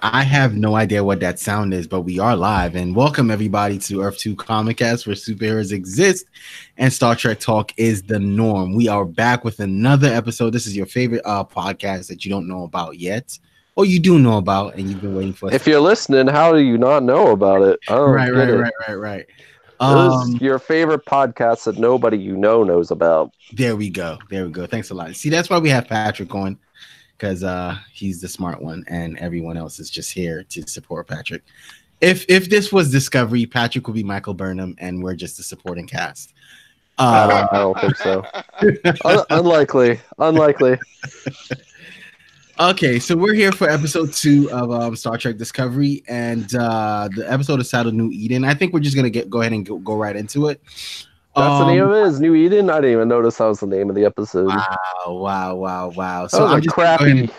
I have no idea what that sound is, but we are live. And welcome everybody to Earth 2 Comic Cast, where superheroes exist and Star Trek talk is the norm. We are back with another episode. This is your favorite podcast that you don't know about yet, or you do know about, and you've been waiting for. If you're listening, how do you not know about it? Right. This is your favorite podcast that nobody you know knows about. There we go. Thanks a lot. See, that's why we have Patrick on. Because he's the smart one, and everyone else is just here to support Patrick. If this was Discovery, Patrick would be Michael Burnham, and we're just the supporting cast. I don't think so. Unlikely. Okay, so we're here for episode 2 of Star Trek Discovery, and the episode is titled New Eden. I think we're just gonna go ahead and go right into it. That's the name of it? Is New Eden? I didn't even notice that was the name of the episode. Wow. So that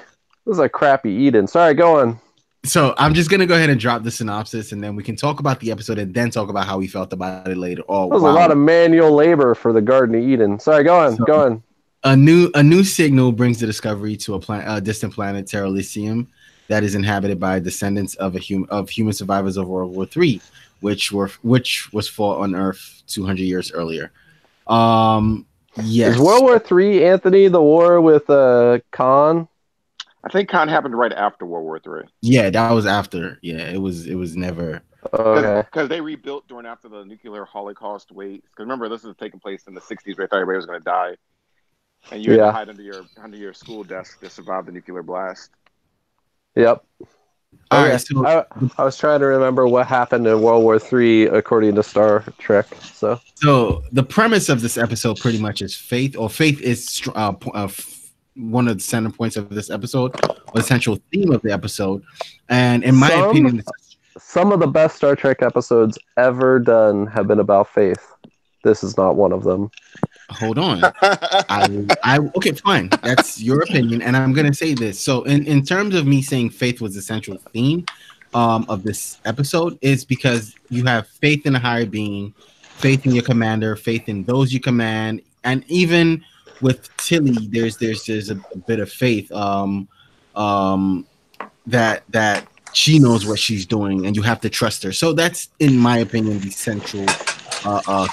was a crappy Eden. Sorry, go on. So I'm just gonna go ahead and drop the synopsis, and then we can talk about the episode, and then talk about how we felt about it later. Oh, that was a lot of manual labor for the Garden of Eden. Sorry, go on. A new signal brings the Discovery to a distant planet, Terralysium, that is inhabited by descendants of human survivors of World War III. Which was fought on Earth 200 years earlier. Yes. Is World War III, Anthony, the war with Khan? I think Khan happened right after World War III. Yeah, that was after. Yeah, it was never. Okay. Because they rebuilt after the nuclear Holocaust waves. Because remember, this is taking place in the 60s, where everybody was going to die, and you had to hide under your school desk to survive the nuclear blast. Yep. All right, so I was trying to remember what happened in World War III according to Star Trek. So the premise of this episode pretty much is faith, or faith is one of the center points of this episode, or the central theme of the episode. And in my opinion, some of the best Star Trek episodes ever done have been about faith. This is not one of them. Hold on. Okay, fine. That's your opinion, and I'm gonna say this. So, in terms of me saying faith was the central theme of this episode, is because you have faith in a higher being, faith in your commander, faith in those you command, and even with Tilly, there's a bit of faith that she knows what she's doing, and you have to trust her. So that's, in my opinion, the central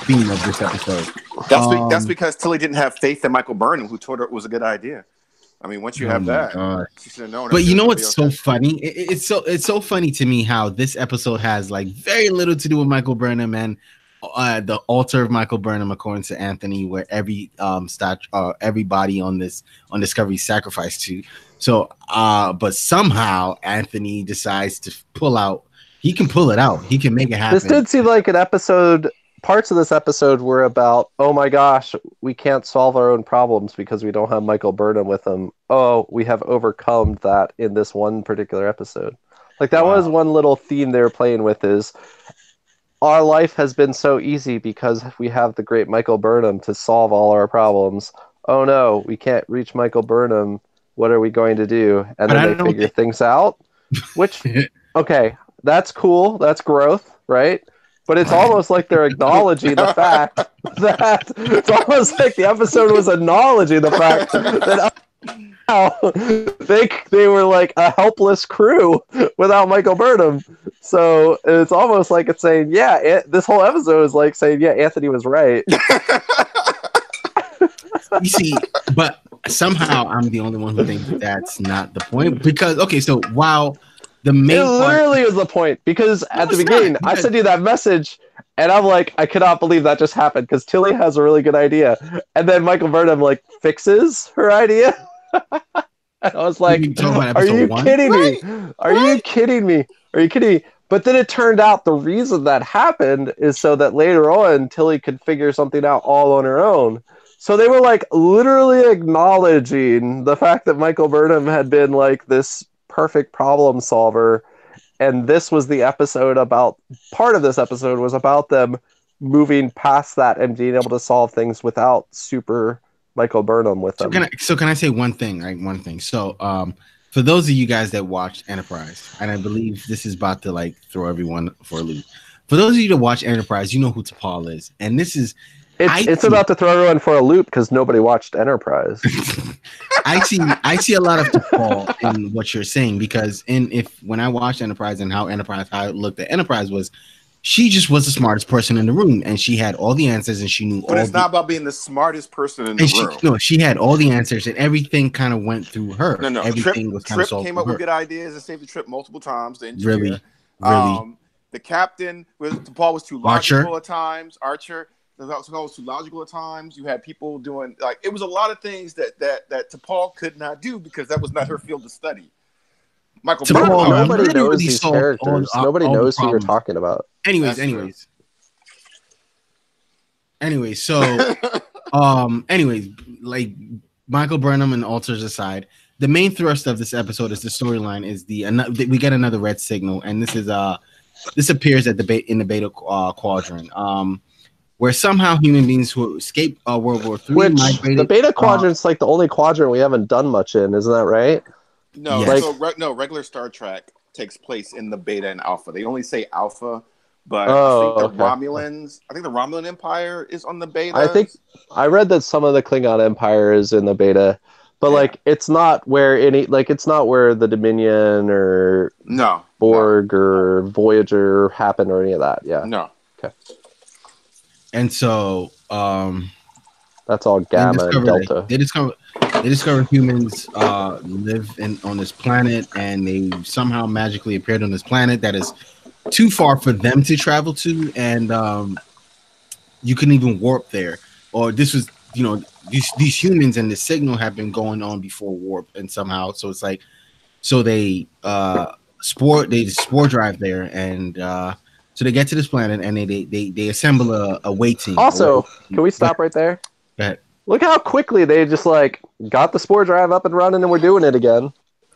theme of this episode. That's because Tilly didn't have faith in Michael Burnham, who told her it was a good idea. I mean, once you have that, she should have known. But you know what's so funny? It's so funny to me how this episode has like very little to do with Michael Burnham and the altar of Michael Burnham, according to Anthony, where everybody on Discovery sacrificed to. So, but somehow Anthony decides to pull out. He can pull it out. He can make it happen. This did seem like an episode. Parts of this episode were about, oh my gosh, we can't solve our own problems because we don't have Michael Burnham with them. Oh, we have overcome that in this one particular episode. Like that was one little theme they were playing with, is our life has been so easy because we have the great Michael Burnham to solve all our problems. Oh no, we can't reach Michael Burnham. What are we going to do? And then they figure things out. Which, okay, that's cool. That's growth, right? But it's almost like they're acknowledging the fact that it's almost like the episode was acknowledging the fact that they were like a helpless crew without Michael Burnham. So it's almost like it's saying, this whole episode is like saying, Anthony was right. You see, but somehow I'm the only one who thinks that's not the point. Because, okay, so while the main it literally is the point, because at the beginning I sent you that message and I'm like, I cannot believe that just happened because Tilly has a really good idea, and then Michael Burnham like fixes her idea. And I was like, are you kidding me? Are you kidding me? But then it turned out the reason that happened is so that later on Tilly could figure something out all on her own. So they were like literally acknowledging the fact that Michael Burnham had been like this perfect problem solver, and this was the episode about, part of this episode was about them moving past that and being able to solve things without super Michael Burnham with them. So can I say one thing, right? One thing. So for those of you guys that watched Enterprise, and I believe this is about to like throw everyone for a loop. For those of you that watch Enterprise, you know who T'Pol is, and this is It's about to throw everyone for a loop because nobody watched Enterprise. I see a lot of T'Pol in what you're saying, because when I watched Enterprise and how it looked at Enterprise was, she just was the smartest person in the room, and she had all the answers, and she knew. But it's not about being the smartest person in the room. No, she had all the answers, and everything kind of went through her. No. Everything was kind of solved. Came up with good ideas and saved the trip multiple times. The engineer. Really. The captain T'Pol was too logical at times. Archer. T'Pol was too logical at times. You had people doing it was a lot of things that T'Pol could not do because that was not her field of study. Michael, nobody knows these characters. Nobody knows who you're talking about. Anyways, so like Michael Burnham and Alters aside, the main thrust of this episode is the storyline is we get another red signal, and this appears in the Beta Quadrant, where somehow human beings who escaped World War III migrated. The Beta Quadrant's like the only quadrant we haven't done much in, isn't that right? No, yes. Regular Star Trek takes place in the Beta and Alpha. They only say Alpha, but I think the Romulan Empire is on the Beta. I think I read that some of the Klingon Empire is in the Beta, but it's not where it's not where the Dominion or Borg or Voyager happened or any of that. Yeah. No. Okay. And so that's all Gamma and Delta. They discover humans live on this planet, and they somehow magically appeared on this planet that is too far for them to travel to, and you couldn't even warp there. Or this was, these humans and the signal have been going on before warp, and somehow, so it's like, so they spore drive there, and so they get to this planet, and they assemble a away team. Also, can we stop right there? Go ahead. Look how quickly they just got the spore drive up and running, and we're doing it again.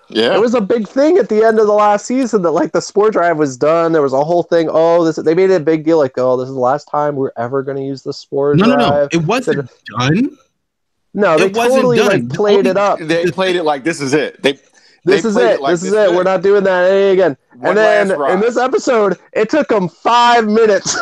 Yeah, it was a big thing at the end of the last season that the spore drive was done. There was a whole thing. They made it a big deal. This is the last time we're ever going to use the spore drive. No, it wasn't done. No, they totally played it up. They played it like this is it. This is it. We're not doing that again. And then in this episode, it took them 5 minutes.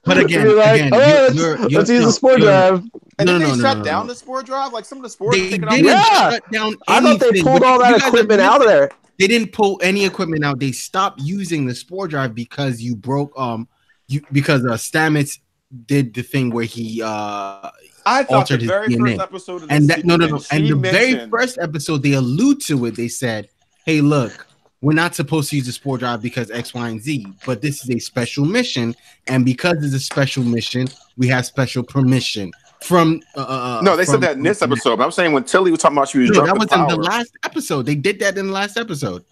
But again, let's use the spore drive. And then they shut down the spore drive. Like some of the spores. They didn't shut down anything. I thought they pulled all that equipment out of there. They didn't pull any equipment out. They stopped using the spore drive because you broke because Stamets did the thing where he I thought the very first episode of the very first episode they allude to it. They said, "Hey, look, we're not supposed to use the spore drive because X, Y, and Z, but this is a special mission, and because it's a special mission, we have special permission from." No, they said that in this episode. But I'm saying when Tilly was talking about she was drunk. That was in the last episode. They did that in the last episode.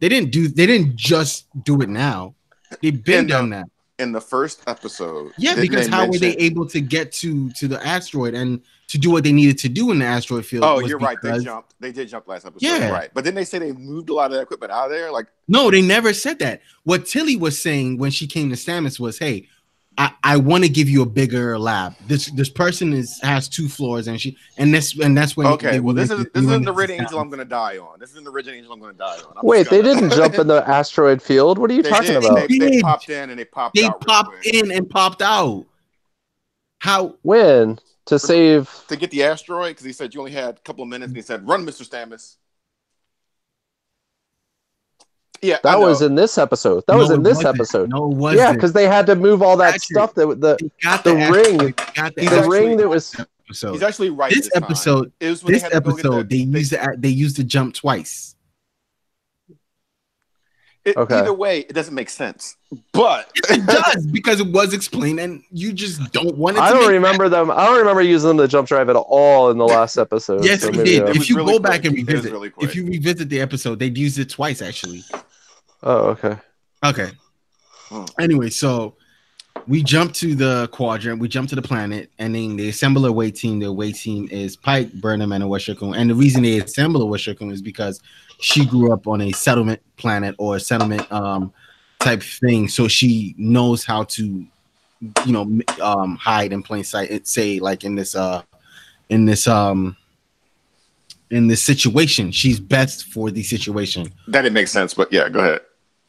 They didn't just do it now. They've been done that. In the first episode. Yeah, because how were they able to get to the asteroid and to do what they needed to do in the asteroid field? Oh, you're right. They did jump last episode. Yeah. Right. But didn't they say they moved a lot of that equipment out of there? No, they never said that. What Tilly was saying when she came to Stamets was, hey, I want to give you a bigger lab. This person has 2 floors, and that's when. Okay, well this is the red angel I'm going to die on. This is the red angel I'm going to die on. Wait, they didn't jump in the asteroid field. What are you talking about? They popped in and they popped out. They popped in and popped out. How? When? To get the asteroid, because he said you only had a couple of minutes, and he said, "Run, Mr. Stamets." Yeah, that was in this episode. No, it wasn't. Yeah, because they had to move all that stuff. The ring that was. He's actually right. This episode, they used the jump twice. Either way, it doesn't make sense. But it does because it was explained, and you just don't want it. I don't remember using them to jump drive at all in the last episode. Yes, we did. If you go back and revisit, if you revisit the episode, they'd used it twice actually. Oh, okay. Okay. Anyway, so we jump to the quadrant, we jump to the planet, and then they assemble a away team. The away team is Pike, Burnham, and Awashikun. And the reason they assemble Awashikun is because she grew up on a settlement planet or a settlement type thing, so she knows how to, hide in plain sight. It say like in this situation, she's best for the situation. That didn't make sense, but yeah, go ahead.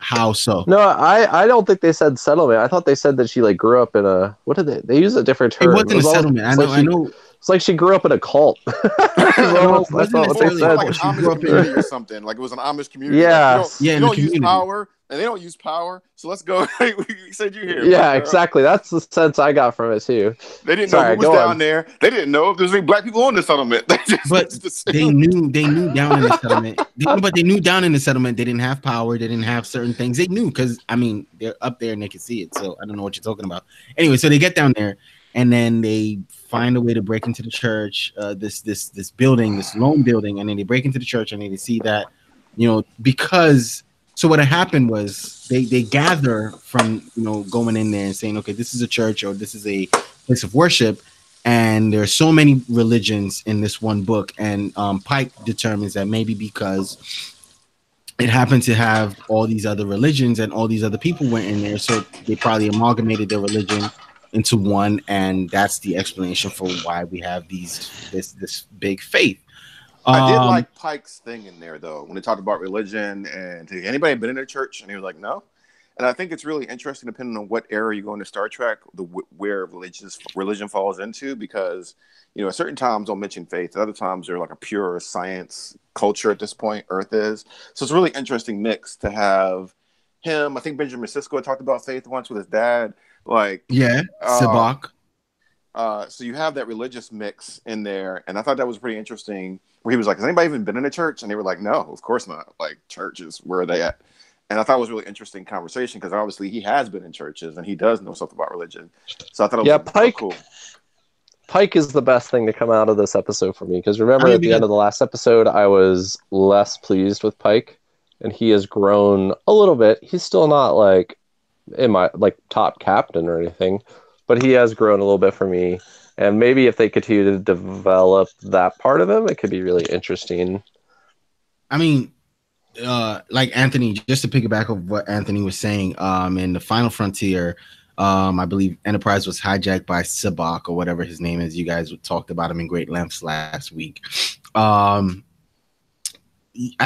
How so? No, I don't think they said settlement. I thought they said that she like grew up in a what did they use a different term. It wasn't a settlement. I know. It's like she grew up in a cult. That's not what they said. Like an Amish community or something. Like it was an Amish community. Yeah, like you don't use power, and they don't use power. So let's go. We said you here. Yeah, exactly. That's the sense I got from it too. They didn't know who was down there. They didn't know if there was any black people on the settlement. But they knew down in the settlement. But they knew down in the settlement they didn't have power. They didn't have certain things. They knew because I mean they're up there and they can see it. So I don't know what you're talking about. Anyway, so they get down there. And then they find a way to break into the church, this building, this lone building, and then they break into the church and they see that, because so what had happened was they gather from going in there and saying, okay, this is a church or this is a place of worship, and there are so many religions in this one book, and Pike determines that maybe because it happened to have all these other religions and all these other people went in there, so they probably amalgamated their religion into one, and that's the explanation for why we have this big faith. I did like Pike's thing in there though when they talked about religion and anybody been in a church, and he was like no. And I think it's really interesting depending on what era you go into Star Trek, where religion falls into, because at certain times they'll mention faith, at other times they're like a pure science culture at this point. Earth is, so it's a really interesting mix to have him. I think Benjamin Sisko talked about faith once with his dad. Like Sabak. So you have that religious mix in there, and I thought that was pretty interesting. Where he was like, "Has anybody even been in a church?" And they were like, "No, of course not. Like churches, where are they at?" And I thought it was a really interesting conversation because obviously he has been in churches and he does know something about religion. So I thought it was Pike, cool. Pike is the best thing to come out of this episode for me because remember at the end of the last episode, I was less pleased with Pike, and he has grown a little bit. He's still not like in my top captain or anything, but he has grown a little bit for me, and maybe if they continue to develop that part of him, it could be really interesting. I mean, like Anthony, just to piggyback of what Anthony was saying, in the Final Frontier, I believe Enterprise was hijacked by Sabak or whatever his name is. You guys talked about him in great lengths last week. I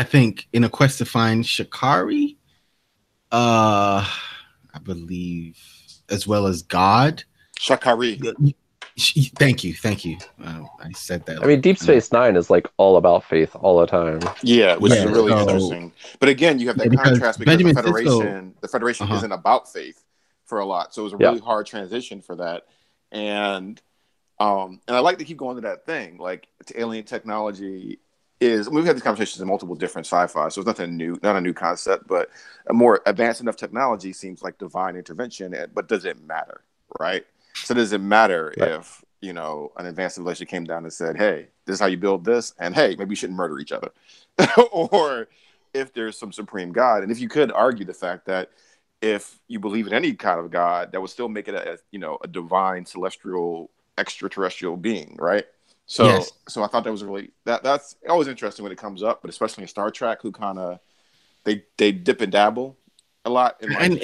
think in a quest to find Shikari, I believe, as well as God. Shakari. Thank you. I said that. I mean, Deep Space Nine is like all about faith all the time. Yeah, which is really interesting. But again, you have that contrast because the Federation isn't about faith for a lot, so it was a really hard transition for that. And I like to keep going to that thing, like alien technology. We've had these conversations in multiple different sci-fi, so it's nothing new, not a new concept, but a more advanced enough technology seems like divine intervention. But does it matter, right? So does it matter if an advanced civilization came down and said, "Hey, this is how you build this," and hey, maybe you shouldn't murder each other, or if there's some supreme God, and if you could argue the fact that if you believe in any kind of God, that would still make it a divine, celestial, extraterrestrial being, right? So I thought that was really that's always interesting when it comes up, but especially in Star Trek, who kind of they dip and dabble a lot. And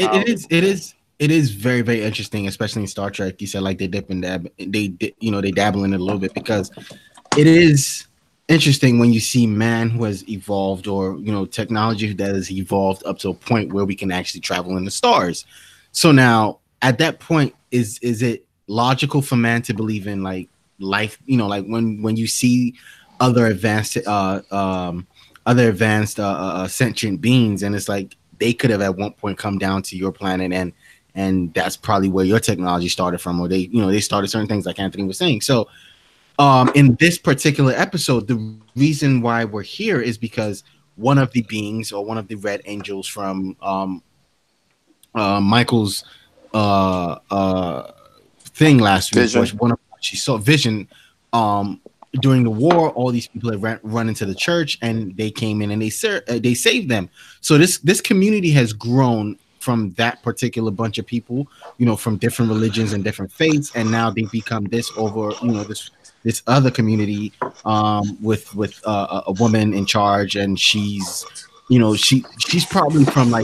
it is very, very interesting, especially in Star Trek. You said like they dip and dab, they dabble in it a little bit because it is interesting when you see man who has evolved or technology that has evolved up to a point where we can actually travel in the stars. So now at that point, is it logical for man to believe in like life, like when you see other advanced sentient beings, and it's like they could have at one point come down to your planet and that's probably where your technology started from, or they started certain things like Anthony was saying. So in this particular episode, the reason why we're here is because one of the beings or one of the red angels from Michael's thing last week was one of she saw Vision during the war. All these people had run into the church, and they came in and they saved them. So this community has grown from that particular bunch of people, from different religions and different faiths, and now they become this over, this other community with a woman in charge, and she's she's probably from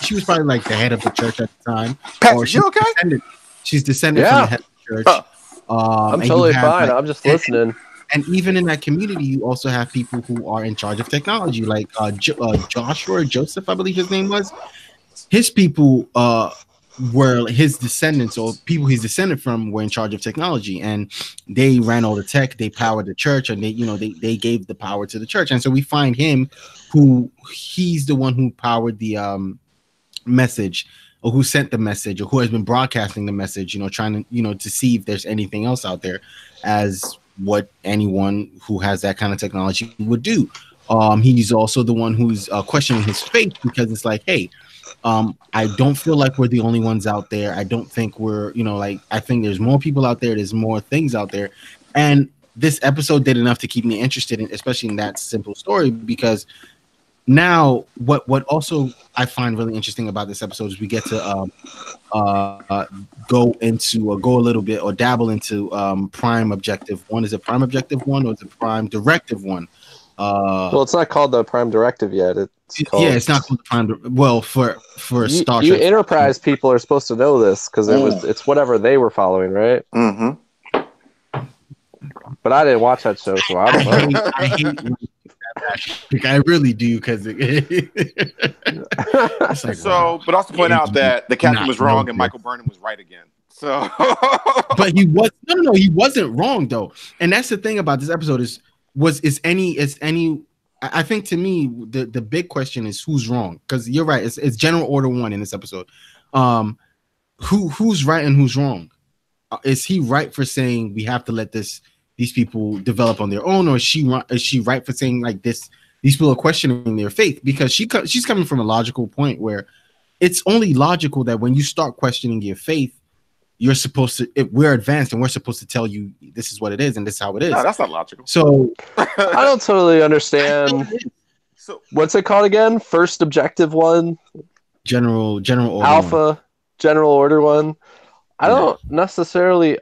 she was probably like the head of the church at the time. Patrick, you okay? She's descended from the head of the church. I'm totally fine. I'm just listening. And even in that community, you also have people who are in charge of technology, like Joshua or Joseph, I believe his name was. his people were his descendants, or people he's descended from, were in charge of technology, and they ran all the tech, they powered the church, and they gave the power to the church. And so we find him, who he's the one who powered the message, or who sent the message, or who has been broadcasting the message, trying to to see if there's anything else out there, as what anyone who has that kind of technology would do. He's also the one who's questioning his faith, because it's like, hey, I don't feel like we're the only ones out there. I don't think we're, I think there's more people out there. There's more things out there. And this episode did enough to keep me interested in, especially in that simple story, because now what also I find really interesting about this episode is we get to go a little bit, or dabble into Prime Objective 1. Is it Prime Objective 1, or is it Prime Directive 1? Well, it's not called the Prime Directive yet. It's not called the Prime. Well, for Star Trek, you Enterprise people are supposed to know this, because it's whatever they were following, right? Mm-hmm. But I didn't watch that show, so I don't know. I hate I really do, because it's like, so, wow. But also point out that the captain was wrong and Michael Burnham was right again. So, but he was he wasn't wrong though, and that's the thing about this episode is any. I think, to me, the big question is who's wrong, because you're right. It's General Order 1 in this episode. Who's right and who's wrong? Is he right for saying we have to let these people develop on their own, or is she right for saying like this? These people are questioning their faith, because she's coming from a logical point where it's only logical that when you start questioning your faith, you're supposed to. We're advanced, and we're supposed to tell you this is what it is, and this is how it is. No, that's not logical. So I don't totally understand. So what's it called again? First Objective 1, General Order Alpha 1. General Order 1. I don't necessarily.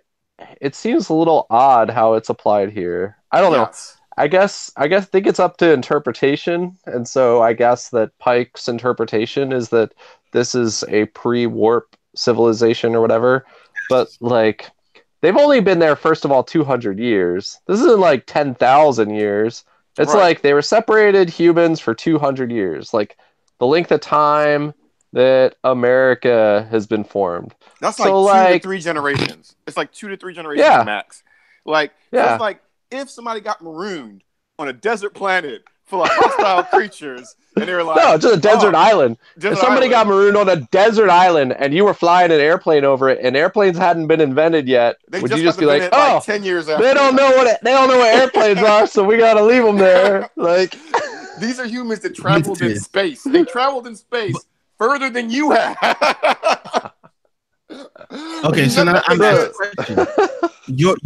It seems a little odd how it's applied here. I don't know. I think it's up to interpretation, and so I guess that Pike's interpretation is that this is a pre-warp civilization or whatever. But like, they've only been there, first of all, 200 years. This isn't like 10,000 years. It's like they were separated humans for 200 years. Like the length of time that America has been formed. That's like 2 to 3 generations. It's like 2 to 3 generations max. Like, so it's like if somebody got marooned on a desert planet full of hostile creatures, and they were like, no, just a desert island. If somebody got marooned on a desert island and you were flying an airplane over it, and airplanes hadn't been invented yet, would you just be like, oh, 10 years after they don't know what airplanes are, so we gotta leave them there? Like, these are humans that traveled in space. They traveled in space further than you have. Okay, so now I'm asking a question. You're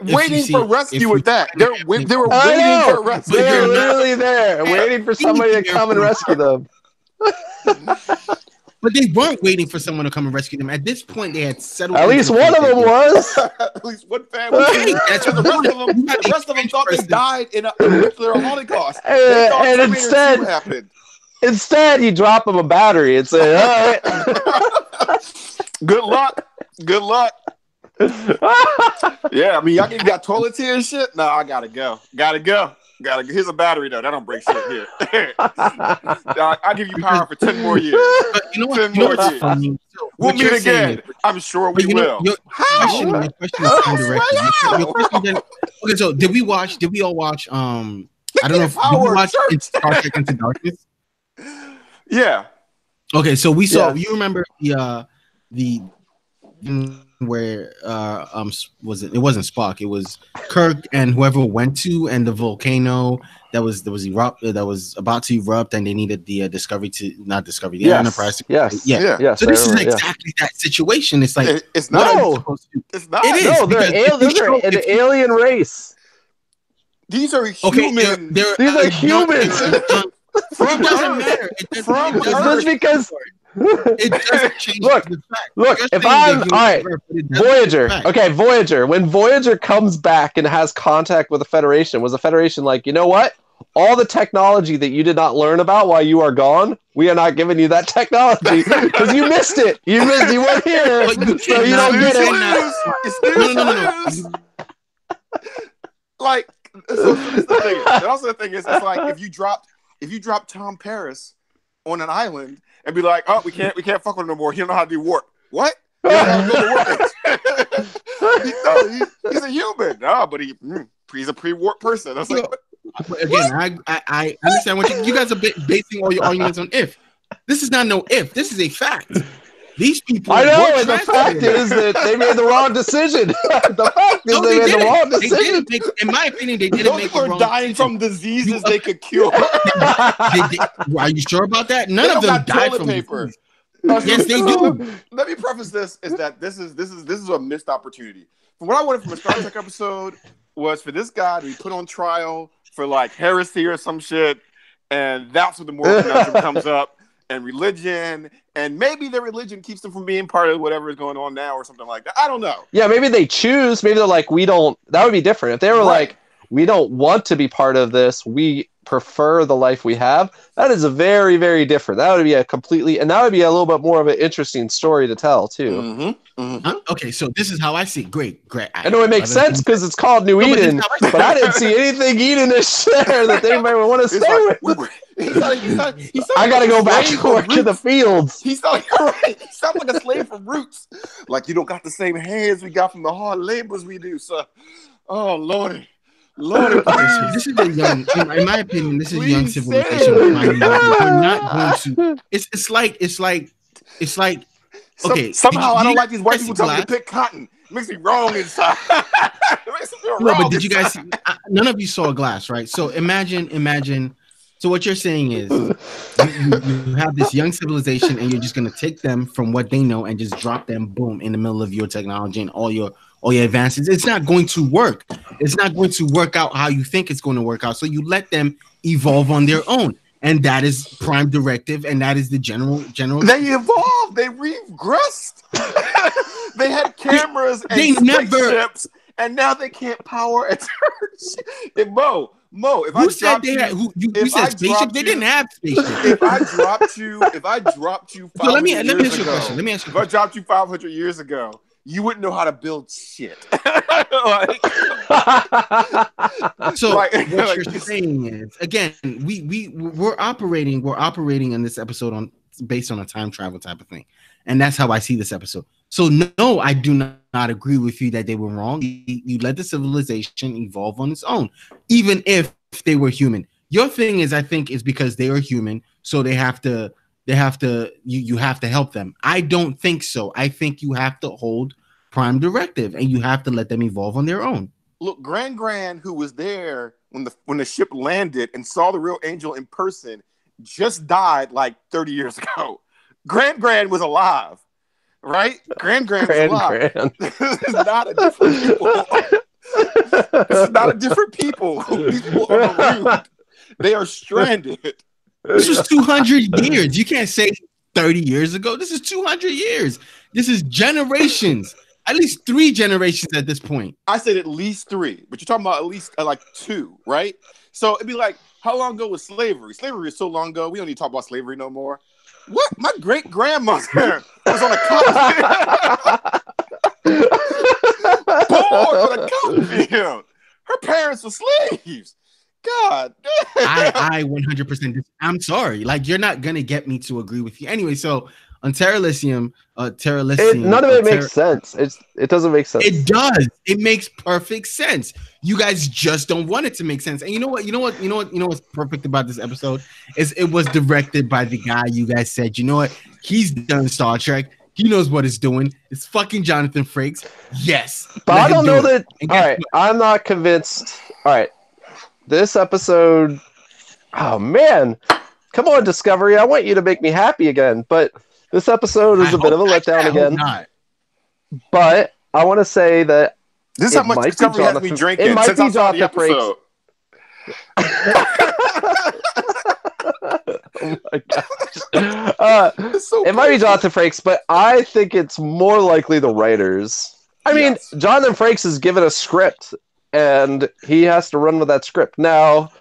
waiting for rescue with that. They were waiting for rescue. They're literally there, waiting for somebody to come and rescue them. But they weren't waiting for someone to come and rescue them. At this point, they had settled. At least one of them was. At least one family. The rest of them thought they died in a nuclear holocaust. And instead, you drop them a battery and say, all right. Good luck. Yeah, I mean, y'all got toilets here and shit? No, I gotta go. Here's a battery, though. That don't break shit here. I'll give you power for 10 more years. But you know what? 10 more years. We'll meet again. I'm sure we will. Your question is kind of direct. Okay, so did we all watch, I don't know if you watched Star Trek Into Darkness? Yeah. Okay, so we saw, you remember the where was it wasn't Spock, it was Kirk and whoever went to, and the volcano that was about to erupt, and they needed the Enterprise to, so this is exactly that situation. It's like it's not. It's not. It is. No, they're an alien race. These are humans. These are humans. It doesn't matter. Just because. It doesn't change the fact. Look, if I'm all right, Voyager. Okay, Voyager. When Voyager comes back and has contact with the Federation, was the Federation like, you know what? All the technology that you did not learn about while you are gone, we are not giving you that technology because you missed it. You weren't here, so you don't get it. No. Like, so it's the thing. And also the thing is, it's like if you dropped Tom Paris on an island and be like, "Oh, we can't fuck with him no more. He don't know how to do warp." What? He don't know how to go to warp. He's a human. No, but he's a pre-warp person. I was like, again, I understand what you guys are basing all your arguments on. If this is not no if, this is a fact. These people. I know, and the fact is that they made the wrong decision. The fact is they made the wrong decision. In my opinion, they didn't make the wrong decision. Those people are dying from diseases they could cure. Are you sure about that? None of them died from paper. Yes, they do. Let me preface this: is that this is a missed opportunity. From what I wanted from a Star Trek episode was for this guy to be put on trial for like heresy or some shit, and that's when the moral conundrum comes up. And religion, and maybe their religion keeps them from being part of whatever is going on now or something like that. I don't know. Yeah, maybe they choose. Maybe they're like, we don't. That would be different. If they were like, we don't want to be part of this. We prefer the life we have. That is a very, very different. That would be and that would be a little bit more of an interesting story to tell too. Mm-hmm. Mm-hmm. Okay, so this is how I see it. Great. I know it makes sense because it's called New Eden, but I didn't see anything Edenish there that they might want to stay with. I gotta go back to work in the fields. He sounds like a slave from Roots. Like, you don't got the same hands we got from the hard labors we do, sir. Oh, Lordy. This is a young, in my opinion, this is young civilization. We're not going to. It's like. Okay. Somehow I don't like these white people telling me to pick cotton. It makes me wrong inside. No, but did you guys see? None of you saw a glass, right? So imagine. So what you're saying is you have this young civilization and you're just going to take them from what they know and just drop them, boom, in the middle of your technology and all your advances. It's not going to work. It's not going to work out how you think it's going to work out. So you let them evolve on their own. And that is prime directive. And that is the general. They evolved. They regressed. They had cameras and spaceships. And now they can't power a church. Mo, if who said they had? You said spaceship? They didn't have spaceship. If I dropped you 500 let me ask you a question. Let me ask you. If I dropped you 500 years ago, you wouldn't know how to build shit. What you're saying is, again, we're operating in this episode based on a time travel type of thing, and that's how I see this episode. So no, I do not agree with you that they were wrong. You let the civilization evolve on its own, even if they were human. Your thing is, I think, is because they are human, so you have to help them. I don't think so. I think you have to hold prime directive and you have to let them evolve on their own. Look, Gran, who was there when the ship landed and saw the real angel in person, just died like 30 years ago. Gran was alive. Right? Gran was alive. This is not a different people. This is not a different people. These people are marooned. They are stranded. This was 200 years. You can't say 30 years ago. This is 200 years. This is generations. At least 3 generations at this point. I said at least 3, but you're talking about at least like 2, right? So it'd be like, how long ago was slavery? Slavery is so long ago. We don't need to talk about slavery no more. What? My great grandmother was on a cotton born on a cotton field. Her parents were slaves. God damn. I 100%. I'm sorry. Like, you're not gonna get me to agree with you anyway. So on Terralysium, none of it makes sense. It doesn't make sense. It does. It makes perfect sense. You guys just don't want it to make sense. And you know what's perfect about this episode is it was directed by the guy you guys said, you know what? He's done Star Trek. He knows what he's doing. It's fucking Jonathan Frakes. Yes. But I don't know that. All right. I'm not convinced. All right. This episode. Oh, man. Come on, Discovery. I want you to make me happy again. But this episode is a bit of a letdown again. But I want to say that this is how much Discovery has me drinking. It might be Jonathan Frakes. Oh my gosh. It might be Jonathan Frakes, but I think it's more likely the writers. I mean, Jonathan Frakes is given a script, and he has to run with that script. Now,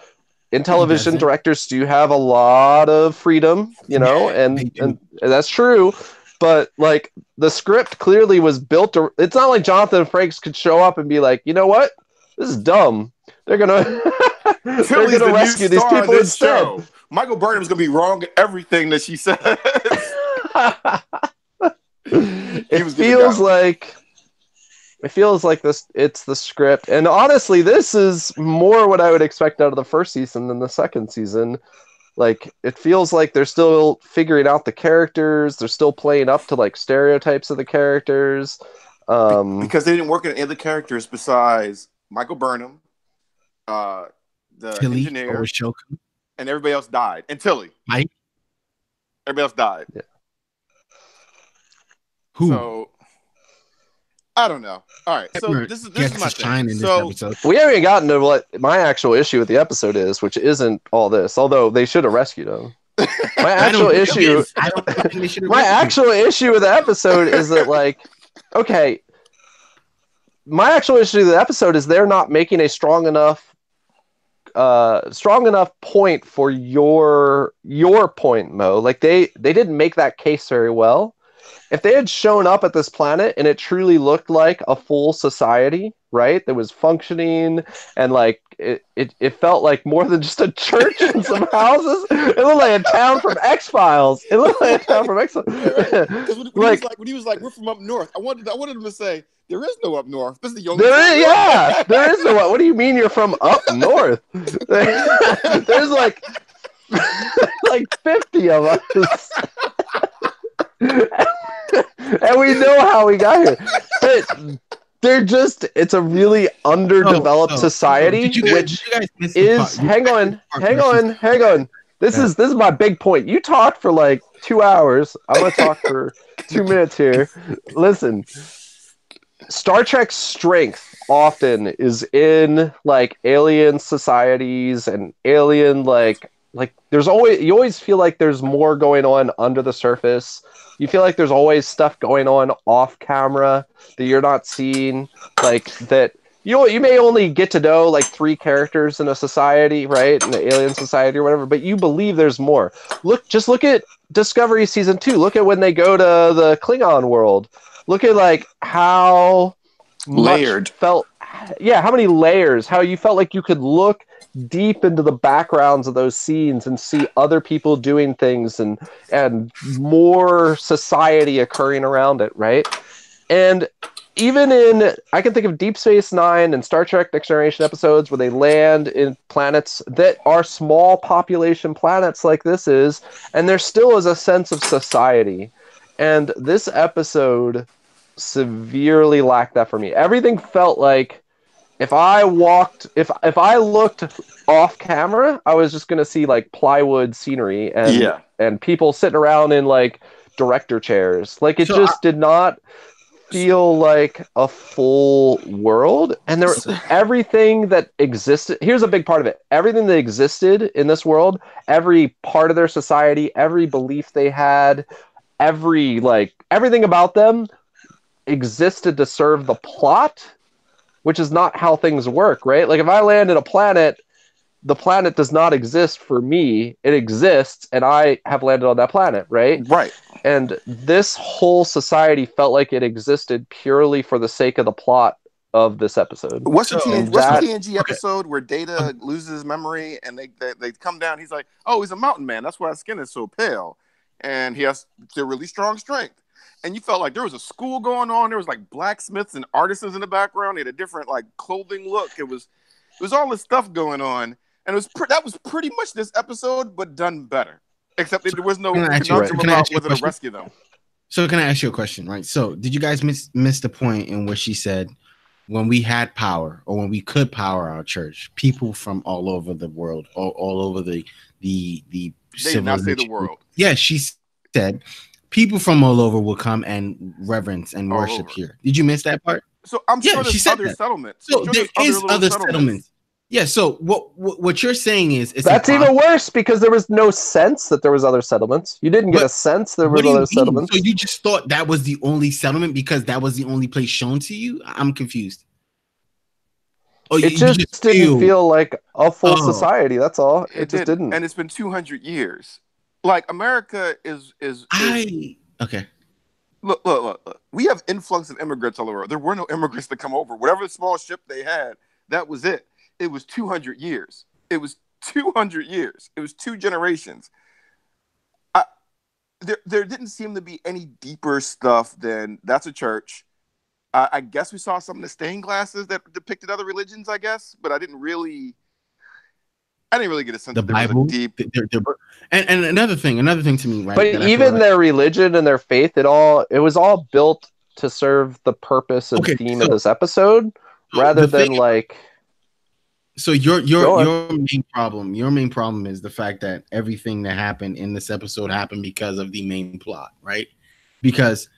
in television, directors do have a lot of freedom, and that's true. But like the script clearly was built to. It's not like Jonathan Frakes could show up and be like, you know what, this is dumb. They're gonna rescue these people instead. Michael Burnham's gonna be wrong at everything that she says. It feels like this. It's the script, and honestly, this is more what I would expect out of the first season than the second season. Like, it feels like they're still figuring out the characters. They're still playing up to like stereotypes of the characters. Because they didn't work in any other characters besides Michael Burnham, the Tilly, engineer, and everybody else died. And Tilly, Mike, everybody else died. Yeah. Who? So I don't know. All right, so this is my thing. So we haven't even gotten to what my actual issue with the episode is, which isn't all this. Although they should have rescued him. My actual issue with the episode is that, like, okay, my actual issue with the episode is they're not making a strong enough point for your point, Mo. Like, they didn't make that case very well. If they had shown up at this planet and it truly looked like a full society, right, that was functioning, and like it felt like more than just a church and some houses. It looked like a town from X-Files. When he was like, we're from up north. I wanted him to say, there is no up north. This is the only. There is no. What do you mean you're from up north? There's like 50 of us. And we know how we got here. But it's a really underdeveloped society, hang on. This is my big point. You talked for like 2 hours. I'm going to talk for 2 minutes here. Listen, Star Trek's strength often is in like alien societies and alien like you always feel like there's more going on under the surface. You feel like there's always stuff going on off camera that you're not seeing, like that. You may only get to know like 3 characters in a society, right, in the alien society or whatever, but you believe there's more. Look at Discovery season 2. Look at when they go to the Klingon world. Look at like how layered how many layers. How you felt like you could look deep into the backgrounds of those scenes and see other people doing things and more society occurring around it, right? And even I can think of Deep Space Nine and Star Trek Next Generation episodes where they land in planets that are small population planets like this is, and there still is a sense of society. And this episode severely lacked that for me. Everything felt like if I looked off camera, I was just going to see like plywood scenery and people sitting around in like director chairs. Like it did not feel like a full world. And there was everything that existed. Here's a big part of it. Everything that existed in this world, every part of their society, every belief they had, everything about them existed to serve the plot, which is not how things work, right? Like if I land in a planet, the planet does not exist for me. It exists, and I have landed on that planet, right? Right. And this whole society felt like it existed purely for the sake of the plot of this episode. What's the TNG episode where Data loses his memory and they come down? He's like, oh, he's a mountain man. That's why his skin is so pale. And he has a really strong strength. And you felt like there was a school going on. There was like blacksmiths and artisans in the background. They had a different like clothing look. It was all this stuff going on, and that was pretty much this episode, but done better. Except there was no conundrum about whether to rescue them. So can I ask you a question? Right. So did you guys miss the point in where she said, when we had power or when we could power our church, people from all over the world, all over the they did not say the world. Yeah, she said. People from all over will come and reverence and worship here. Did you miss that part? So I'm sure there's other settlements. So there is other settlements. Yeah. So what you're saying is that's even worse because there was no sense that there was other settlements. You didn't get a sense there were other settlements. So you just thought that was the only settlement because that was the only place shown to you? I'm confused. It just didn't feel like a full society. That's all. It just didn't. And it's been 200 years. Like America is okay. Look. We have influx of immigrants all over. There were no immigrants to come over. Whatever small ship they had, that was it. It was 200 years. It was 200 years. It was 2 generations. There didn't seem to be any deeper stuff than that's a church. I guess we saw some of the stained glasses that depicted other religions, I guess, but I didn't really get a sense the that there Bible, was a deep. And another thing to me, right? But even their religion and their faith, it was all built to serve the purpose and theme of this episode, rather than like. So your main problem is the fact that everything that happened in this episode happened because of the main plot, right? Because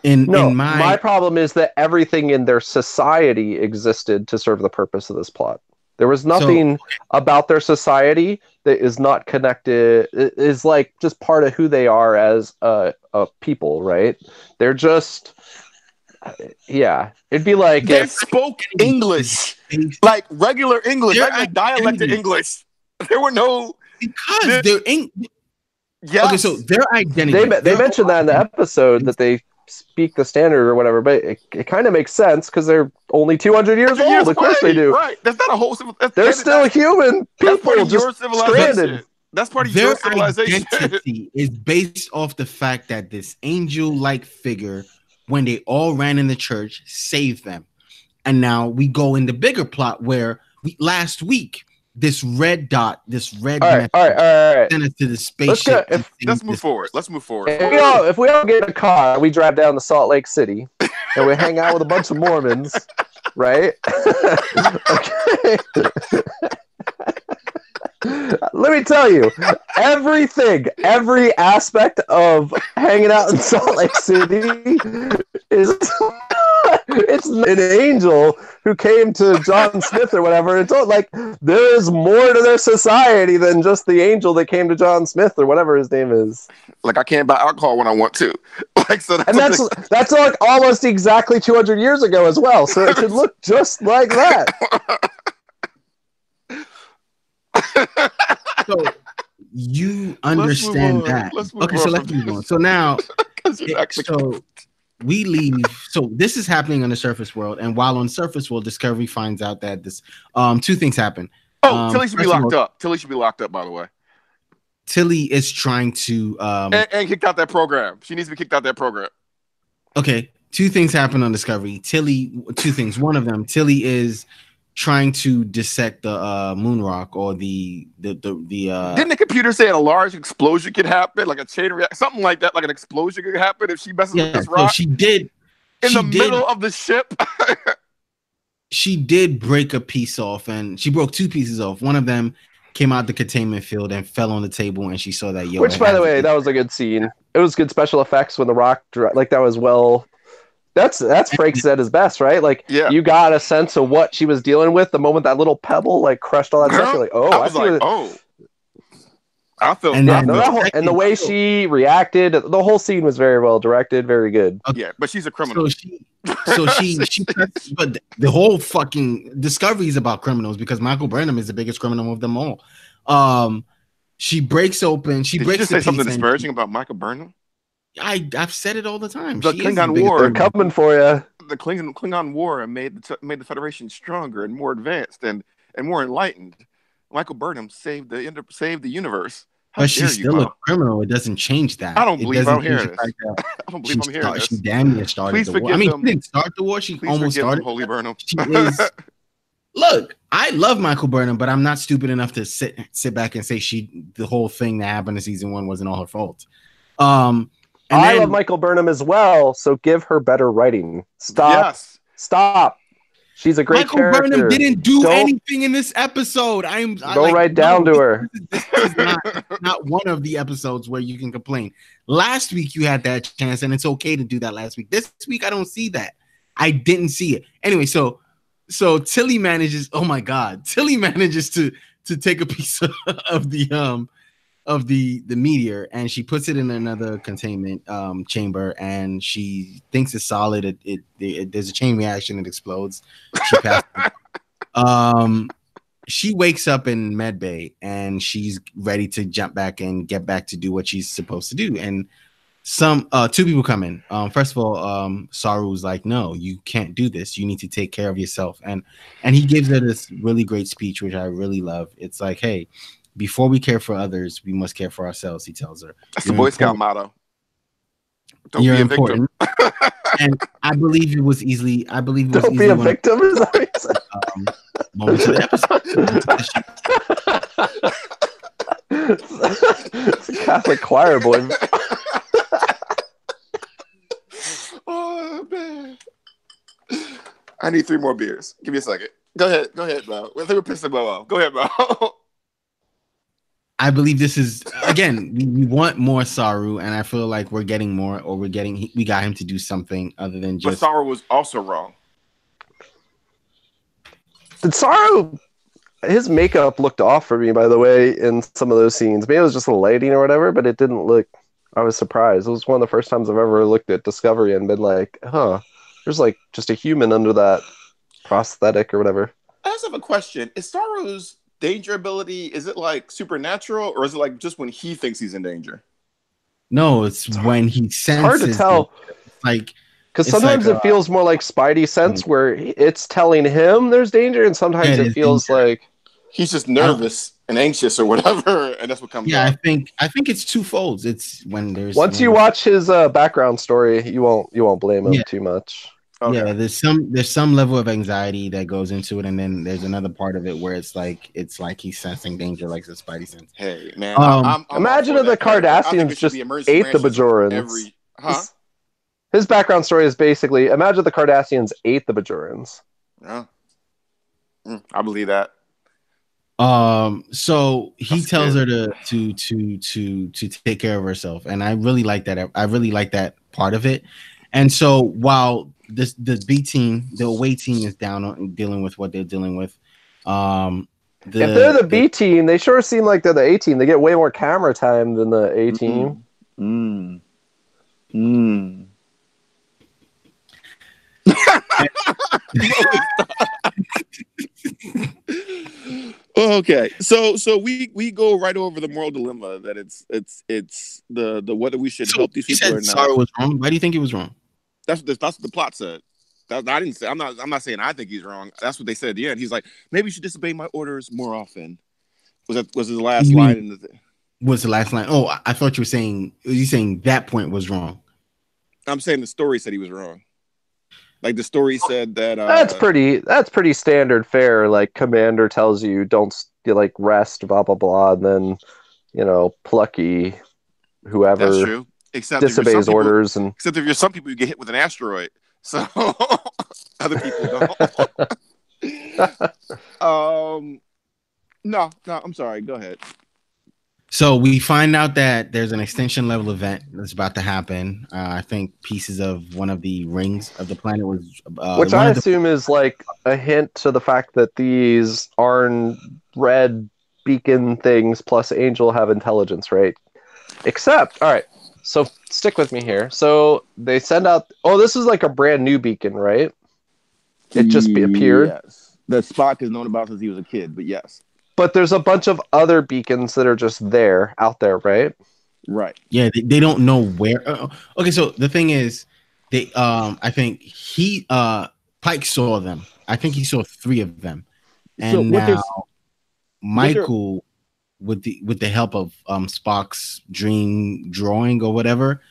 my problem is that everything in their society existed to serve the purpose of this plot. There was nothing about their society that is not connected. It is like just part of who they are as a people, right? They're just. Yeah, it'd be like they spoke English, like regular English, like dialected English. There were no because they're yeah. Okay, so their identity. They mentioned that in the episode that they speak the standard or whatever, but it kind of makes sense because they're only 200 years old. Of course they do. Right, that's not a whole. They're still human people, just stranded. That's part of their your civilization. Identity is based off the fact that this angel-like figure, when they all ran in the church, saved them. And now we go in the bigger plot where last week, this red dot, all right. Sent us to the spaceship. Let's move forward. If we all get in a car, we drive down to Salt Lake City and we hang out with a bunch of Mormons, right? Okay. Let me tell you, every aspect of hanging out in Salt Lake City is it's an angel who came to John Smith or whatever. It's all like there is more to their society than just the angel that came to John Smith or whatever his name is. Like I can't buy alcohol when I want to. Like so, that's like almost exactly 200 years ago as well. So it should look just like that. So you understand that. Let's move on. So now, we leave. So this is happening on the surface world, and while on surface world, Discovery finds out that this 2 things happen. Tilly should be locked up. Tilly should be locked up, by the way. Tilly is trying to and kicked out that program. She needs to be kicked out that program. Okay, 2 things happen on Discovery. 2 things. One of them, Tilly is trying to dissect the moon rock or the didn't the computer say a large explosion could happen, like a chain reaction, something like that, like an explosion could happen if she messes with this rock? So she did in the middle of the ship. She did break a piece off, and she broke 2 pieces off. One of them came out the containment field and fell on the table, and she saw that. Which, by the way, that was a good scene. It was good special effects when the rock, like that was well. That's Frakes at his best, right? Like, you got a sense of what she was dealing with the moment that little pebble like crushed all that stuff. You're like, I felt and the way she reacted, the whole scene was very well directed, very good. Yeah, but she's a criminal. So she but the whole fucking Discovery is about criminals because Michael Burnham is the biggest criminal of them all. She breaks open. Did you just say something disparaging about Michael Burnham? I've said it all the time. The Klingon War, they're coming for you. The Klingon War made the Federation stronger and more advanced and more enlightened. Michael Burnham saved the universe. But she's still a criminal. It doesn't change that. I don't believe I'm hearing this. I don't believe I'm hearing this. She damn near started the war. I mean, she didn't start the war. She almost started. Holy Burnham. Look, I love Michael Burnham, but I'm not stupid enough to sit back and say the whole thing that happened in season 1 wasn't all her fault. I love Michael Burnham as well, so give her better writing. Stop. She's a great character. Michael Burnham didn't do anything in this episode. Don't write down to her. This is not one of the episodes where you can complain. Last week you had that chance, and it's okay to do that last week. This week I don't see that. I didn't see it. Anyway, so Tilly manages. Oh my God, Tilly manages to take a piece of the meteor, and she puts it in another containment chamber, and she thinks it's solid. There's a chain reaction. It explodes. She passes. She wakes up in medbay, and she's ready to jump back and get back to do what she's supposed to do. And two people come in. First of all, Saru's like, no, you can't do this. You need to take care of yourself. And he gives her this really great speech, which I really love. It's like, hey, before we care for others, we must care for ourselves, he tells her. That's the Boy Scout motto. Don't be a victim. And I believe it was easily. Don't be a victim. Is that what you said? Moments of the episode. It's a Catholic choir boy. Oh man! I need 3 more beers. Give me a second. Go ahead, bro. Let me piss him off. Go ahead, bro. I believe this is, again, we want more Saru, and I feel like we're getting more, or we got him to do something other than just. But Saru was also wrong. Did Saru? His makeup looked off for me, by the way, in some of those scenes. Maybe it was just the lighting or whatever, but it didn't look. I was surprised. It was one of the first times I've ever looked at Discovery and been like, huh, there's like just a human under that prosthetic or whatever. I just have a question. Is Saru's danger ability, is it like supernatural, or is it like just when he thinks he's in danger? No, it's when he senses. Hard to tell. Like, because sometimes it feels more like Spidey sense, where it's telling him there's danger, and sometimes it feels like he's just nervous and anxious or whatever, and that's what comes out. I think it's twofold. It's when there's you watch his background story, you won't blame him too much. Okay. Yeah, there's some level of anxiety that goes into it, and then there's another part of it where it's like he's sensing danger, like the Spidey sense. Hey man, imagine if the Cardassians just ate the Bajorans. His background story is basically imagine the Cardassians ate the Bajorans. Yeah, I believe that. So he tells her to take care of herself, and I really like that. I really like that part of it. And so while the B team, the away team, is down on dealing with what they're dealing with. If they're the B team, they sure seem like they're the A team. They get way more camera time than the A team. Okay, so we go right over the moral dilemma that it's the whether we should help these people or not. Saru was wrong. Why do you think he was wrong? That's what the plot said. I didn't say. I'm not saying I think he's wrong. That's what they said at the end. He's like, maybe you should disobey my orders more often. Was his last line in the thing? Was the last line? Oh, I thought you were saying. Were you saying that point was wrong? I'm saying the story said he was wrong. Like the story said that. That's pretty standard fare. Like commander tells you don't like rest, blah blah blah, and then Plucky, whoever. That's true. Except disobeys orders, and except if you're some people, you get hit with an asteroid. So other people don't. No, I'm sorry. Go ahead. So we find out that there's an extinction level event that's about to happen. I think pieces of one of the rings of the planet was, which I assume is like a hint to the fact that these Arn red beacon things plus Angel have intelligence, right? Except, all right. So stick with me here. So they send out. Oh, this is like a brand new beacon, right? It just appeared. Yes, that Spock is known about since he was a kid. But yes, but there's a bunch of other beacons that are just out there, right? Right. Yeah, they don't know where. Okay, so the thing is, I think Pike saw them. I think he saw 3 of them, and so now Michael. With the help of Spock's dream drawing or whatever,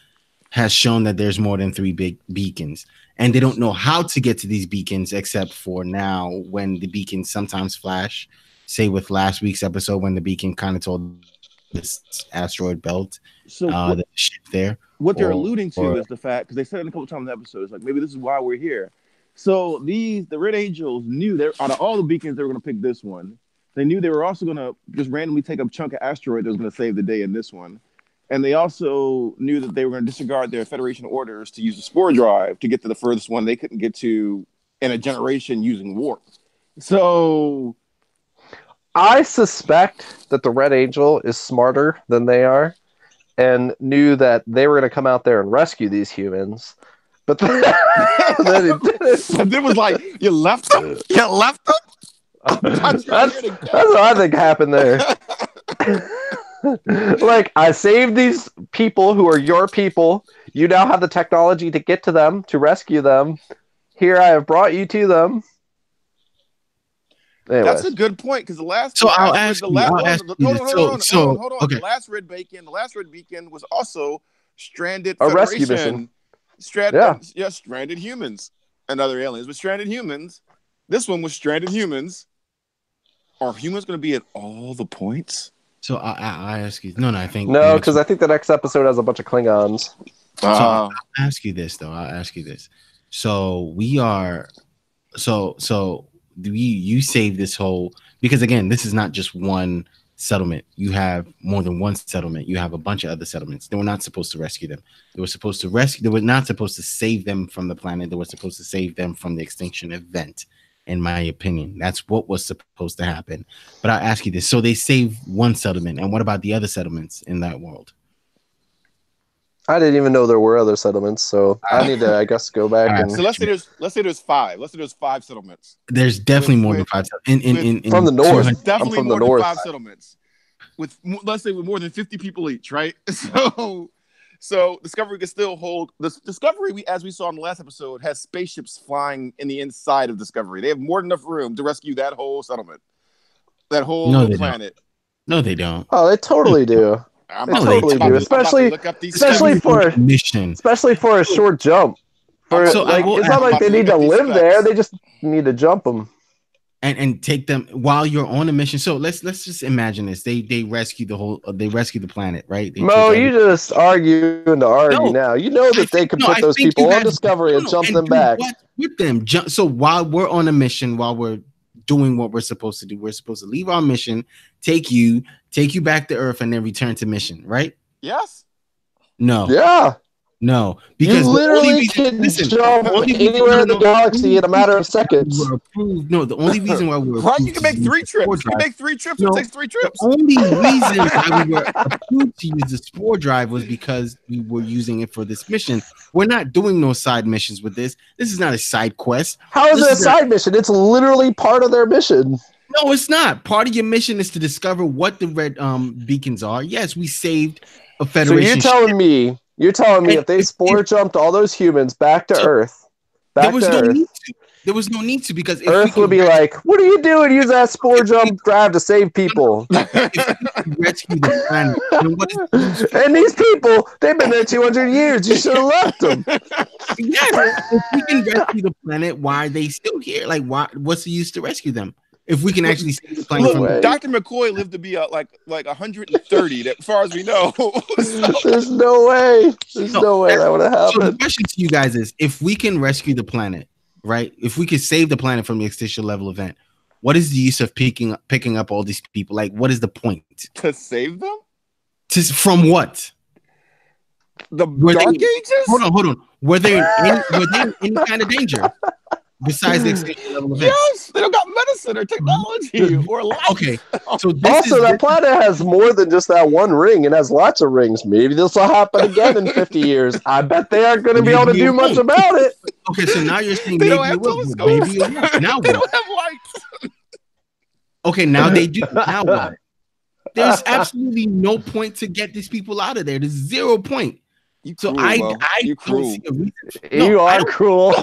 has shown that there's more than 3 big beacons, and they don't know how to get to these beacons except for now when the beacons sometimes flash. Say with last week's episode when the beacon kind of told this asteroid belt, the ship there. What they're alluding to is the fact, because they said it a couple times in the episode, like maybe this is why we're here. So the Red Angels knew that out of all the beacons they were going to pick this one. They knew they were also going to just randomly take a chunk of asteroid that was going to save the day in this one. And they also knew that they were going to disregard their Federation orders to use the spore drive to get to the furthest one they couldn't get to in a generation using warp. So I suspect that the Red Angel is smarter than they are and knew that they were going to come out there and rescue these humans. But then it was like, you left them? You left them? That's what I think happened there. Like, I saved these people who are your people. You now have the technology to get to them, to rescue them. Here, I have brought you to them. Anyways. That's a good point because the last. So I'll ask you. Hold on. Okay. The last red beacon was also stranded a Federation. rescue mission. Stranded humans and other aliens, but stranded humans. This one was stranded humans. Are humans going to be at all the points? So I ask you. No, I think no, because I think the next episode has a bunch of Klingons. So I'll ask you this though. So we are. So you save this whole, because again, this is not just one settlement. You have more than one settlement. You have a bunch of other settlements. They were not supposed to rescue them. They were not supposed to save them from the planet. They were supposed to save them from the extinction event. In my opinion, that's what was supposed to happen. But I'll ask you this. So they save one settlement. And what about the other settlements in that world? I didn't even know there were other settlements, so I need to, I guess, go back and. So let's say there's 5. Let's say there's 5 settlements. There's definitely more than 5 settlements. From the north. There's definitely from more the north. than 5 settlements. With let's say with more than 50 people each, right? So Discovery can still hold. The Discovery, as we saw in the last episode, has spaceships flying in the inside of Discovery. They have more than enough room to rescue that whole settlement, that whole planet. No, they don't. Oh, they totally do. They totally do, especially for a mission, especially for a short jump. It's not like they need to live there; they just need to jump them and take them while you're on a mission. So let's just imagine this: they rescue the planet, right? Mo, you just arguing to argue now. You know that they could put those people on Discovery and jump them back with them. So while we're on a mission, while we're doing what we're supposed to do, we're supposed to leave our mission, take you back to Earth, and then return to mission, right? Yes. No. Because you literally can jump anywhere in the galaxy in a matter of seconds. The only reason why we were right, you can make 3 trips. You can make 3 trips. It takes 3 trips. The only reason why we were approved to use the spore drive was because we were using it for this mission. We're not doing no side missions with this. This is not a side quest. How is it a side mission? It's literally part of their mission. No, it's not. Part of your mission is to discover what the red beacons are. Yes, we saved a Federation. So you're telling me if they spore jumped all those humans back to Earth, there was no need to, because Earth would be like, "What are you doing? Use that spore jump drive to save people." Rescue the planet. And these people, they've been there 200 years. You should have left them. Yes, if we can rescue the planet, why are they still here? Like, what's the use to rescue them? If we can actually save the planet from Dr. McCoy lived to be like 130, as far as we know. There's no way. There's no way that would have happened. So the question to you guys is, if we can rescue the planet, right? If we could save the planet from the extinction level event, what is the use of picking up all these people? Like, what is the point? To save them? From what? The Dark Ages? Hold on. Were they in any kind of danger? Besides the extinction level event. Yes, they don't got medicine or technology or life. Okay, so that planet has more than just that one ring. It has lots of rings. Maybe this will happen again in 50 years. I bet they aren't going to be able to do much about it. Okay, so now you're saying maybe it will. Now they don't have lights. Okay, now they do. Now what? There's absolutely no point to get these people out of there. There's 0 point. I don't see a reason. You are cruel.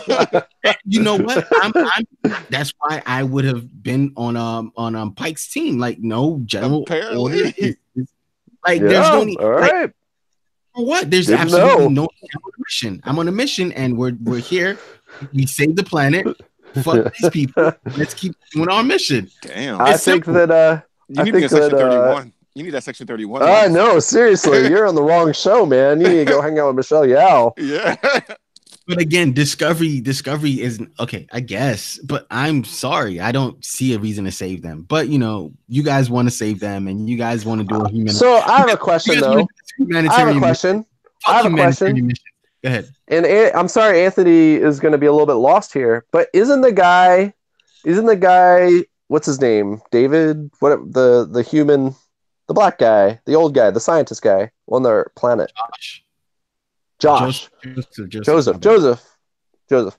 You know what? That's why I would have been on Pike's team. Like, no general order. There's no need. All right. For what? There's absolutely no mission. I'm on a mission, and we're here. We saved the planet. Fuck these people. Let's keep doing our mission. Damn. I think that you need to get Section 31. You need that Section 31. No, seriously, you're on the wrong show, man. You need to go hang out with Michelle Yao. Yeah. But again, Discovery isn't okay, I guess. But I'm sorry, I don't see a reason to save them. But you guys want to save them, and you guys want to do a human. So I have a question, though. I have a question. Go ahead. And I'm sorry, Anthony is going to be a little bit lost here. But isn't the guy? What's his name? David? What the human? The black guy, the old guy, the scientist guy on their planet. Josh. Joseph. Isn't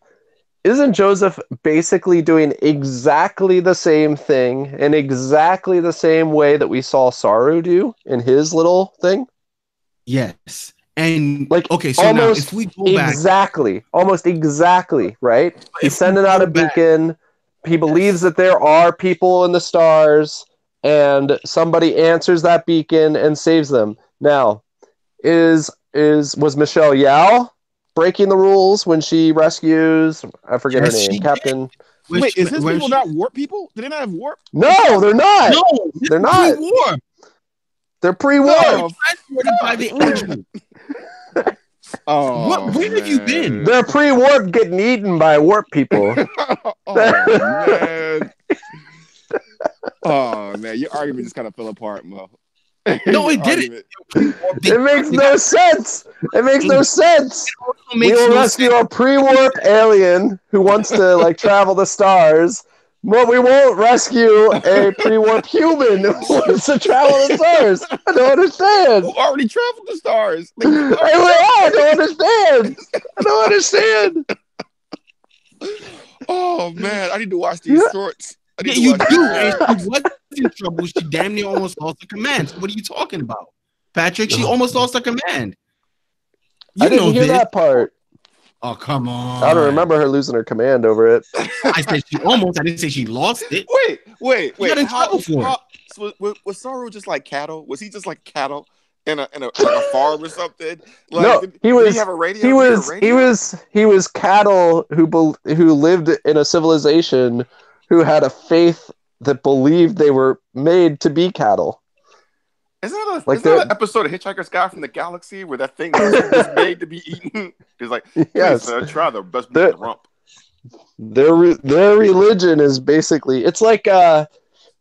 isn't Joseph basically doing exactly the same thing in exactly the same way that we saw Saru do in his little thing? Yes. And like, okay, so now if we go back, almost exactly, right? He's sending out a beacon. He believes that there are people in the stars, and somebody answers that beacon and saves them. Now, was Michelle Yao breaking the rules when she rescues? I forget her name, Captain. Wait, is his people not warp people? Do they not have warp? No, they're not. No, they're not. Pre-warp. They're pre-warp. Transported by the angel. Where have you been? They're pre-warp getting eaten by warp people. Man. Oh man, your argument just kind of fell apart, Mo. No, it didn't. It makes no sense. It makes no sense. We will rescue a pre-warp alien who wants to travel the stars. But we won't rescue a pre-warp human who wants to travel the stars. I don't understand. Who already traveled the stars? I don't understand. Oh man, I need to watch these shorts. Yeah, you do. And she was in trouble. She damn near almost lost her command. What are you talking about, Patrick? She almost lost her command. I didn't hear that part. Oh, come on. I don't remember her losing her command over it. I said she almost. I didn't say she lost it. Wait. You got in trouble for it. Was Saru just like cattle? Was he just like cattle in a farm or something? No, did he have a radio? He was cattle who lived in a civilization who had a faith that believed they were made to be cattle. Isn't that an episode of Hitchhiker's Guide from the Galaxy where that thing was made to be eaten? It's like, yes, try the best meat in the rump. Their religion is basically, it's like,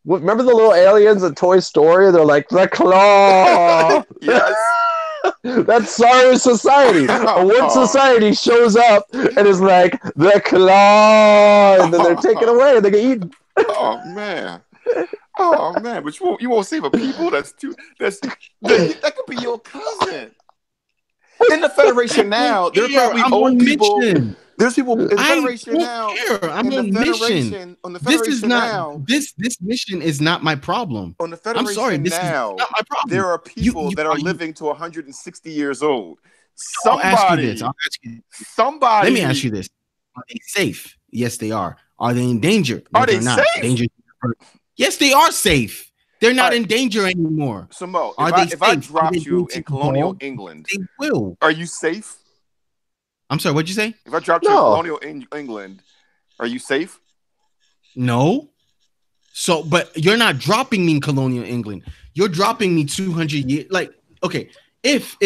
remember the little aliens in Toy Story? They're like, the claw! Yes. That's Saru's society. A warp society shows up and is like, the claw! And then they're taken away and they get eaten. Oh, man. But you won't save a people. That could be your cousin. In the Federation now, there's probably old people. There's people in the Federation now. I'm on mission. On the Federation now. This mission is not my problem. On the Federation now, is not my problem. There are people that are living to 160 years old. Somebody. Let me ask you this: are they safe? Yes, they are. Are they in danger? No, are they not. Danger. Yes, they are safe. They're not in danger anymore. So Mo, if I drop you in colonial England, they will. Are you safe? I'm sorry, what'd you say? If I dropped you in colonial England, are you safe? No. So, but you're not dropping me in colonial England. You're dropping me 200 years. Like, okay, if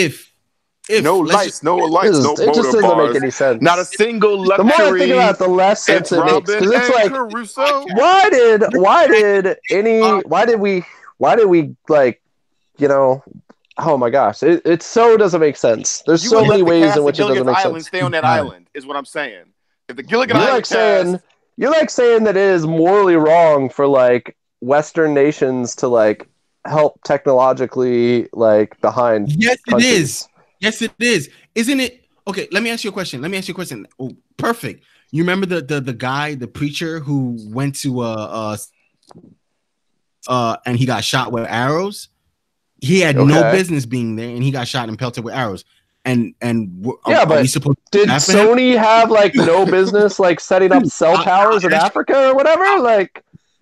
no lights, no motor it just doesn't bars, make any sense. Not a single luxury. The more I think about it, the less sense it makes. Because it's like, Caruso. why did we oh my gosh, it so doesn't make sense. There's so many ways in which it doesn't make sense. Stay on that island is what I'm saying. If the Gilligan Island you're like saying that it is morally wrong for Western nations to help technologically behind. Yes, countries. It is. Yes, it is. Isn't it? Okay, let me ask you a question. Oh, perfect. You remember the guy, the preacher who went to and he got shot with arrows? He had no business being there, and he got shot and pelted with arrows. But did Sony have no business setting up cell towers in Africa or whatever?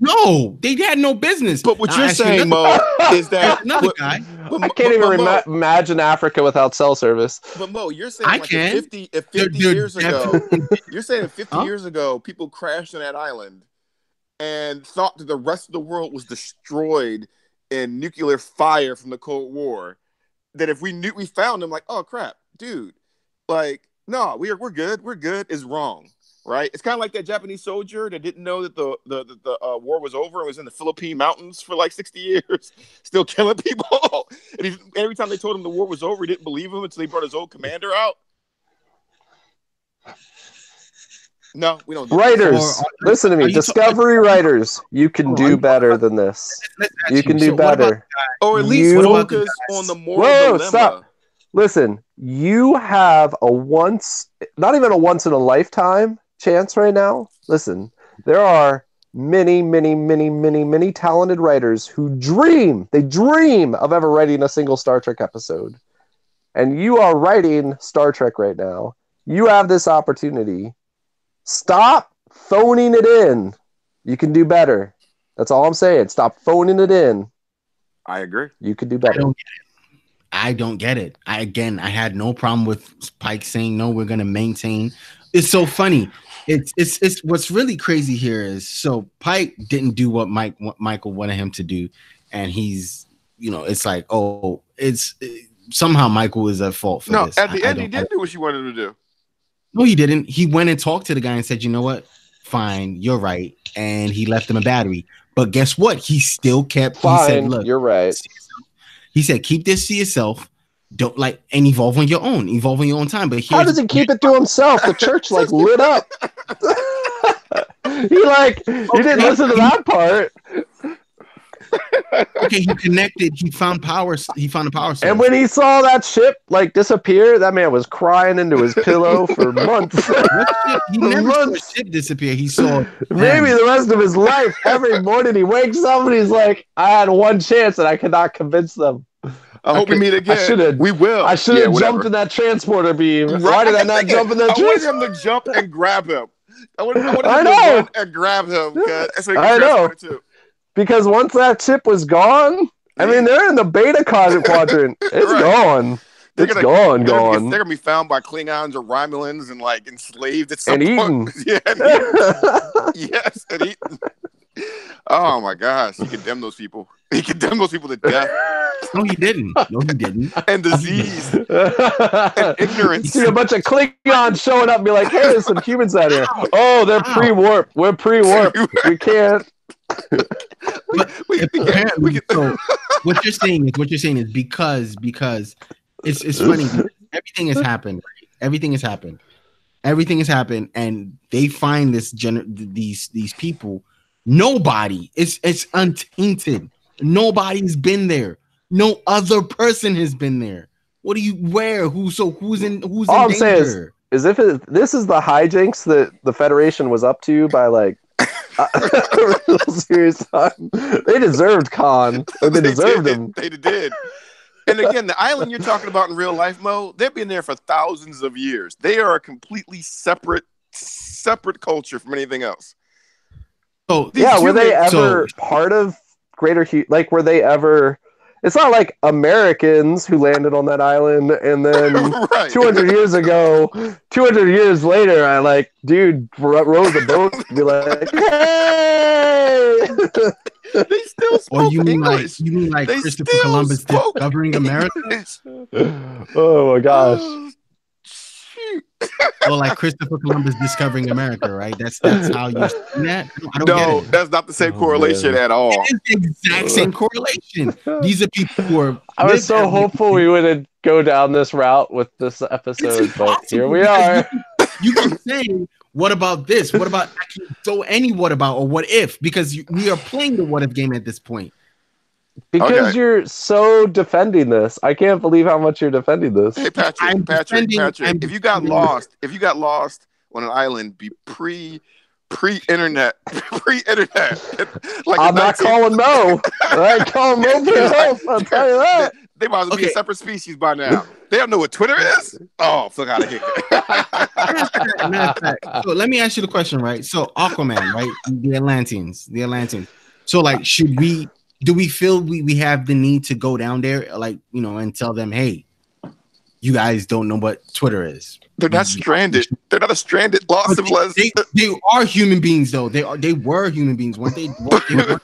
No, they had no business. But what you're saying, Mo, is that another guy. I can't even imagine Africa without cell service. But Mo, you're saying 50 years ago, you're saying 50 years ago, people crashed on that island and thought that the rest of the world was destroyed in nuclear fire from the Cold War. That if we found them, oh crap, dude, no, we're good is wrong. Right, it's kind of like that Japanese soldier that didn't know that the war was over and was in the Philippine mountains for 60 years, still killing people. And every time they told him the war was over, he didn't believe him until he brought his old commander out. No, we don't. Writers, listen to me. Discovery writers, you can do better than this. You can do better. Or at least focus on the moral dilemma. Stop. Listen, you have not even a once in a lifetime, chance right now, listen, there are many, many, many, many, many talented writers who dream of ever writing a single Star Trek episode. And you are writing Star Trek right now. You have this opportunity. Stop phoning it in. You can do better. That's all I'm saying. Stop phoning it in. I agree. You could do better. I don't get it. I had no problem with Pike saying no. We're gonna maintain. It's so funny. It's what's really crazy here is so Pike didn't do what Michael wanted him to do, and he's it's like somehow Michael is at fault for this. No, at the end he did do what you wanted him to do. No, he didn't. He went and talked to the guy and said, "You know what? Fine, you're right," and he left him a battery. But guess what? He still kept. Fine, he said, "Look, you're right." He said, "Keep this to yourself. Don't and evolve on your own. Evolve on your own time." But how does he keep it to himself? The church lit up. He didn't listen to that part. Okay, he connected. He found power. He found a power source. And when he saw that ship disappear, that man was crying into his pillow for months. He never saw the ship disappear. He saw maybe the rest of his life. Every morning he wakes up and he's like, "I had one chance and I could not convince them." I hope we meet again. We will. I should have jumped in that transporter beam. Right. Why did I not jump in that? I wanted him to jump and grab him. I wanted him to run and grab him. So I know. Too. Because once that chip was gone, I mean, they're in the beta quadrant. It's gone. It's gone. They're gonna be found by Klingons or Romulans and enslaved at some point. Eaten. Yeah, and eaten. Yes, and eaten. Oh my gosh, he condemned those people. He condemned those people to death. No, he didn't. And disease and ignorance. See a bunch of Klingons showing up and be like, "Hey, there's some humans out here." Oh, they're pre-warp. We're pre-warp. We can't. But apparently, so what you're saying is because it's funny. Everything has happened. Everything has happened, and they find these people. Nobody. It's untainted. Nobody's been there. No other person has been there. What do you wear? Who's in danger? All I'm saying is if this is the hijinks that the Federation was up to by a real serious time, they deserved Khan. They deserved him. They did. And again, the island you're talking about in real life, Mo, they've been there for thousands of years. They are a completely separate culture from anything else. So were they ever part of greater? Were they ever? It's not like Americans who landed on that island and then right. 200 years ago, 200 years later, dude rode the boat and be like, "Hey!" They still spoke Or you mean English. like Christopher Columbus discovering America? Oh my gosh. Well, like Christopher Columbus discovering America, right? That's how you see that. I don't get it. That's not the same correlation at all. It is the exact same correlation. These are people who are. I was so hopeful we wouldn't go down this route with this episode, but here we are. You can say, "What about this? What about?" I can throw any "what about" or "what if" because we are playing the "what if" game at this point. Because you're so defending this. I can't believe how much you're defending this. Hey, Patrick, if you got lost on an island, be pre-internet. I'm not calling Mo. I ain't calling Mo for help. I'll tell you that. They might as well be a separate species by now. They don't know what Twitter is? Oh, fuck out of here. Matter of fact, so let me ask you the question, right? So Aquaman, right? The Atlanteans. So do we feel we have the need to go down there, and tell them, "Hey, you guys don't know what Twitter is"? They're not stranded. They're not a stranded lost civilization. They are human beings, though. They were human beings, weren't they? They were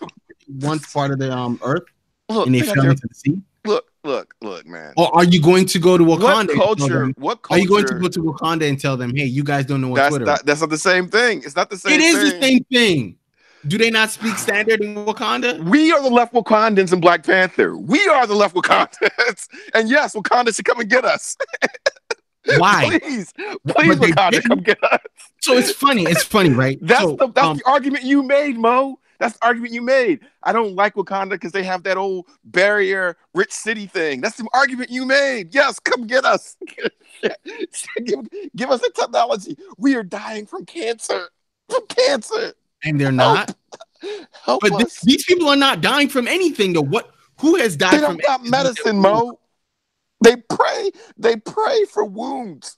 once part of the Earth, and they fell into the sea. Look, man. Or are you going to go to Wakanda? What culture? Are you going to go to Wakanda and tell them, "Hey, you guys don't know what Twitter is"? That's not the same thing. It's not the same thing. It is the same thing. Do they not speak standard in Wakanda? We are the left Wakandans in Black Panther. We are the left Wakandans. And yes, Wakanda should come and get us. Why? Please, Wakanda, come get us. So it's funny, right? That's the argument you made, Mo. That's the argument you made. I don't like Wakanda because they have that old barrier rich city thing. That's the argument you made. Yes, come get us. give us the technology. We are dying from cancer. From cancer. And they're not. Help but us. These people are not dying from anything though. Who has died from? They don't got medicine, Mo. They pray for wounds.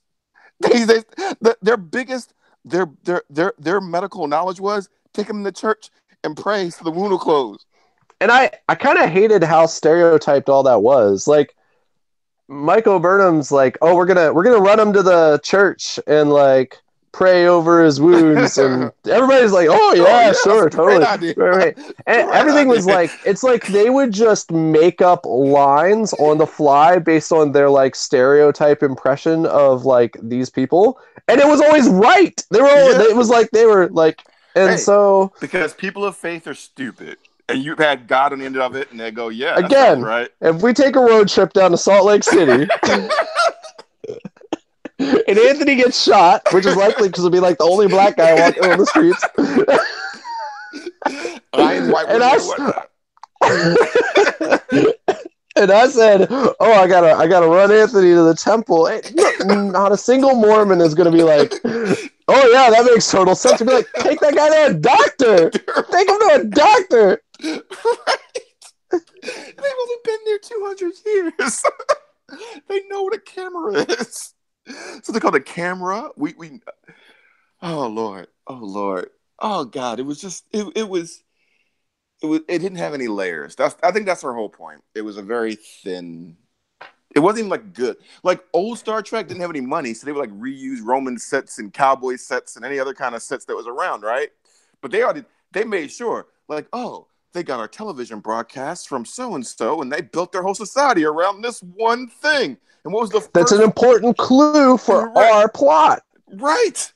Their biggest their medical knowledge was take them to church and pray so the wound will close. And I kind of hated how stereotyped all that was. Like Michael Burnham's like, oh, we're gonna run him to the church and like pray over his wounds, and everybody's like, oh yeah, sure, totally, right. And everything was like, it's like they would just make up lines on the fly based on their like stereotype impression of like these people, and it was always right. They were it was like they were like, and so because people of faith are stupid. And you've had God on the end of it, and they go, yeah, again, right. If we take a road trip down to Salt Lake City, and Anthony gets shot, which is likely because he'll be like the only black guy walking on the streets. And I said, "Oh, I gotta run Anthony to the temple." Not a single Mormon is gonna be like, "Oh yeah, that makes total sense." We'll be like, "Take that guy to a doctor. Take him to a doctor." Right. They've only been there 200 years. They know what a camera is. So they call it a camera. We. Oh Lord. Oh God. It was just. It didn't have any layers. I think that's her whole point. It was a very thin. It wasn't even like good. Like old Star Trek didn't have any money, so they would like reuse Roman sets and cowboy sets and any other kind of sets that was around, right? But they made sure, like, oh, they got our television broadcasts from so and so, and they built their whole society around this one thing. And what was the? That's an important clue for our plot, right?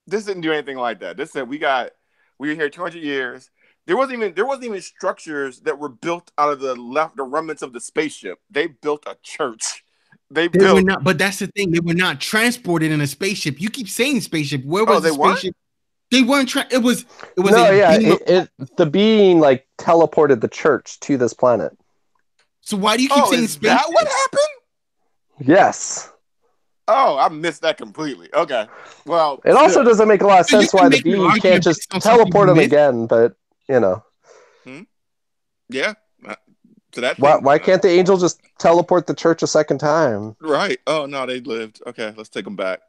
This didn't do anything like that. This said we were here 200 years. There wasn't even structures that were built out of the remnants of the spaceship. They built a church. They were not, but that's the thing. They were not transported in a spaceship. You keep saying spaceship. Where was the spaceship? They weren't. It was. The being like teleported the church to this planet. So why do you keep saying spaceship? Is that what happened? Yes. Oh, I missed that completely. Okay. Well, it also doesn't make a lot of sense why the being can't just teleport him again, but you know. Yeah. So that why can't the angel just teleport the church a second time? Right. Oh no, they lived. Okay, let's take them back.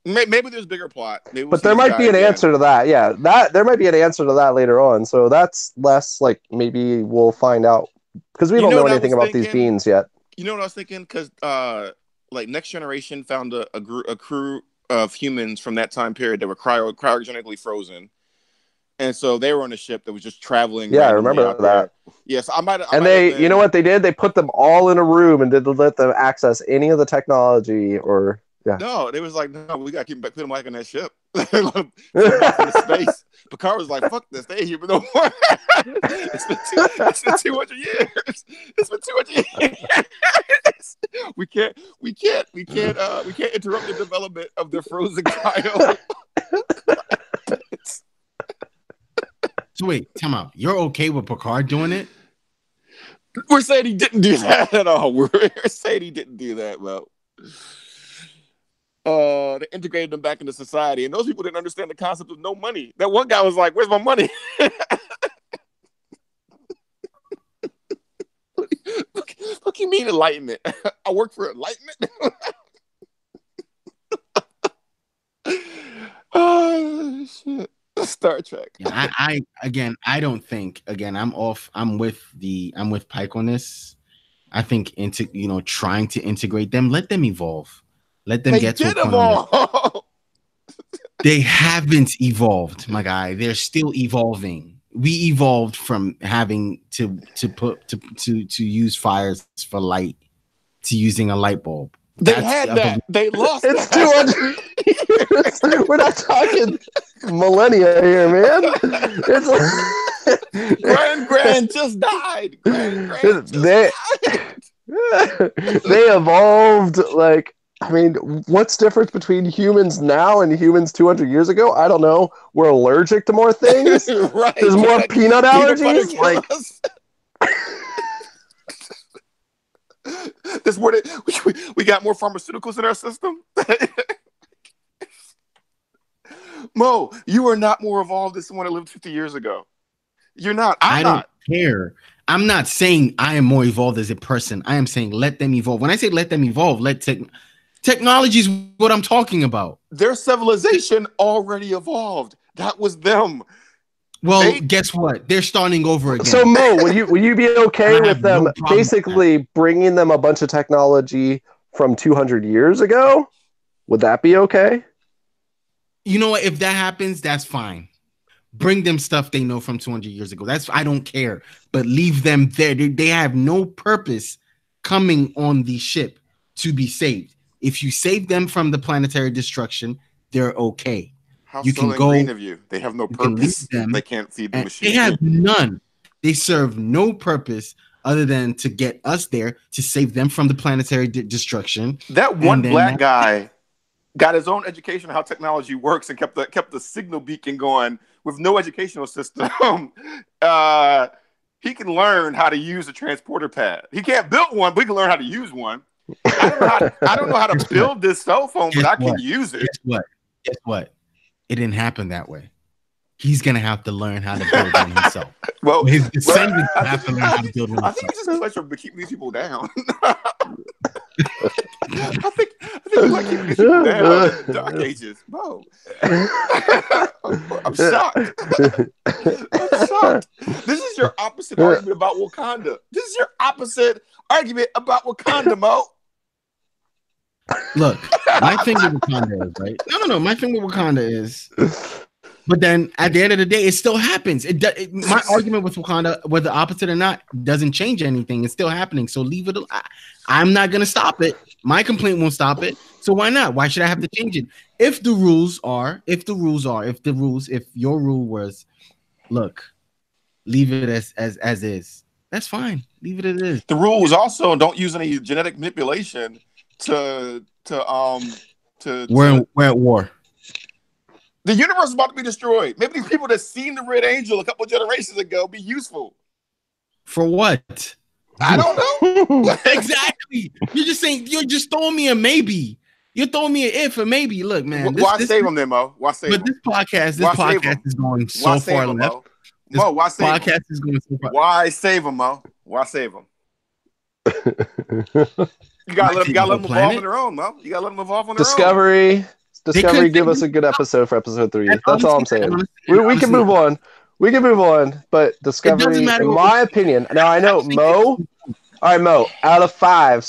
Maybe there's bigger plot. But there might be an answer to that. Yeah, there might be an answer to that later on. So that's less like maybe we'll find out because we don't know anything about these beings yet. You know what I was thinking? Because like Next Generation found a crew of humans from that time period that were cryogenically frozen, and so they were on a ship that was just traveling. Yeah, I remember that. Yes, I might. You know what they did? They put them all in a room and didn't let them access any of the technology or. Yeah. No, they was like, no, we got to put them back on that ship. Space. Picard was like, fuck this, they here for no more. It's been 200 years. It's been 200 years. We can't interrupt the development of the frozen cryo. So wait, time out. You're okay with Picard doing it? We're saying he didn't do that at all. We're saying he didn't do that, well. They integrated them back into society, and those people didn't understand the concept of no money. That one guy was like, "Where's my money?" What you mean enlightenment? I work for enlightenment. Oh shit! Star Trek. Yeah, I don't think. Again, I'm with Pike on this. I think trying to integrate them, let them evolve. Let them get to a point. They haven't evolved, my guy. They're still evolving. We evolved from having to use fires for light to using a light bulb. They had that. They lost. It's 200 years. We're not talking millennia here, man. It's like Grand just died. Grand died. They evolved like I mean, what's difference between humans now and humans 200 years ago? I don't know. We're allergic to more things. Right. There's more peanut allergies. Like, there's more. We got more pharmaceuticals in our system. Mo, you are not more evolved than someone that lived 50 years ago. You're not. I don't care. I'm not saying I am more evolved as a person. I am saying let them evolve. When I say let them evolve, technology is what I'm talking about. Their civilization already evolved. That was them. Well, guess what? They're starting over again. So, Mo, would you be okay with them basically bringing them a bunch of technology from 200 years ago? Would that be okay? You know what? If that happens, that's fine. Bring them stuff they know from 200 years ago. I don't care. But leave them there. They have no purpose coming on the ship to be saved. If you save them from the planetary destruction, they're okay. How you can go green of you. They have no purpose. They can't feed the machine. They have none. They serve no purpose other than to get us there to save them from the planetary destruction. That one black guy got his own education on how technology works and kept the signal beacon going with no educational system. He can learn how to use a transporter pad. He can't build one, but he can learn how to use one. I don't know how to build this cell phone, but I can use it. Guess what? It didn't happen that way. He's gonna have to learn how to build one himself. Well, his descendants have to learn how to build one. I think it's just a pleasure of keeping these people down. I think you like keeping these people down in the dark ages. No, I'm shocked. I'm shocked. This is your opposite argument about Wakanda. This is your opposite argument about Wakanda, Mo. Look, my thing with Wakanda is right. No. My thing with Wakanda is, but then at the end of the day, it still happens. My argument with Wakanda, whether opposite or not, doesn't change anything. It's still happening. So leave it. I'm not gonna stop it. My complaint won't stop it. So why not? Why should I have to change it? If your rule was, look, leave it as is. That's fine. Leave it as is. The rule was also don't use any genetic manipulation. We're at war. The universe is about to be destroyed. Maybe these people that seen the Red Angel a couple of generations ago be useful. For what? I don't know. Exactly. You're just throwing me a maybe. You're throwing me an if or maybe. Look, man. Why save them then, Mo? Why save them? But this podcast is going so far left. Mo, why save them? Podcast is going so far. Why save them, Mo? Why save them? You gotta let them evolve on their own, Mo. You gotta let them evolve on their own. Discovery, give us a good episode for episode 3. That's all I'm saying. We can move on. But Discovery, in my opinion, now I know Mo. All right, Mo. Out of 5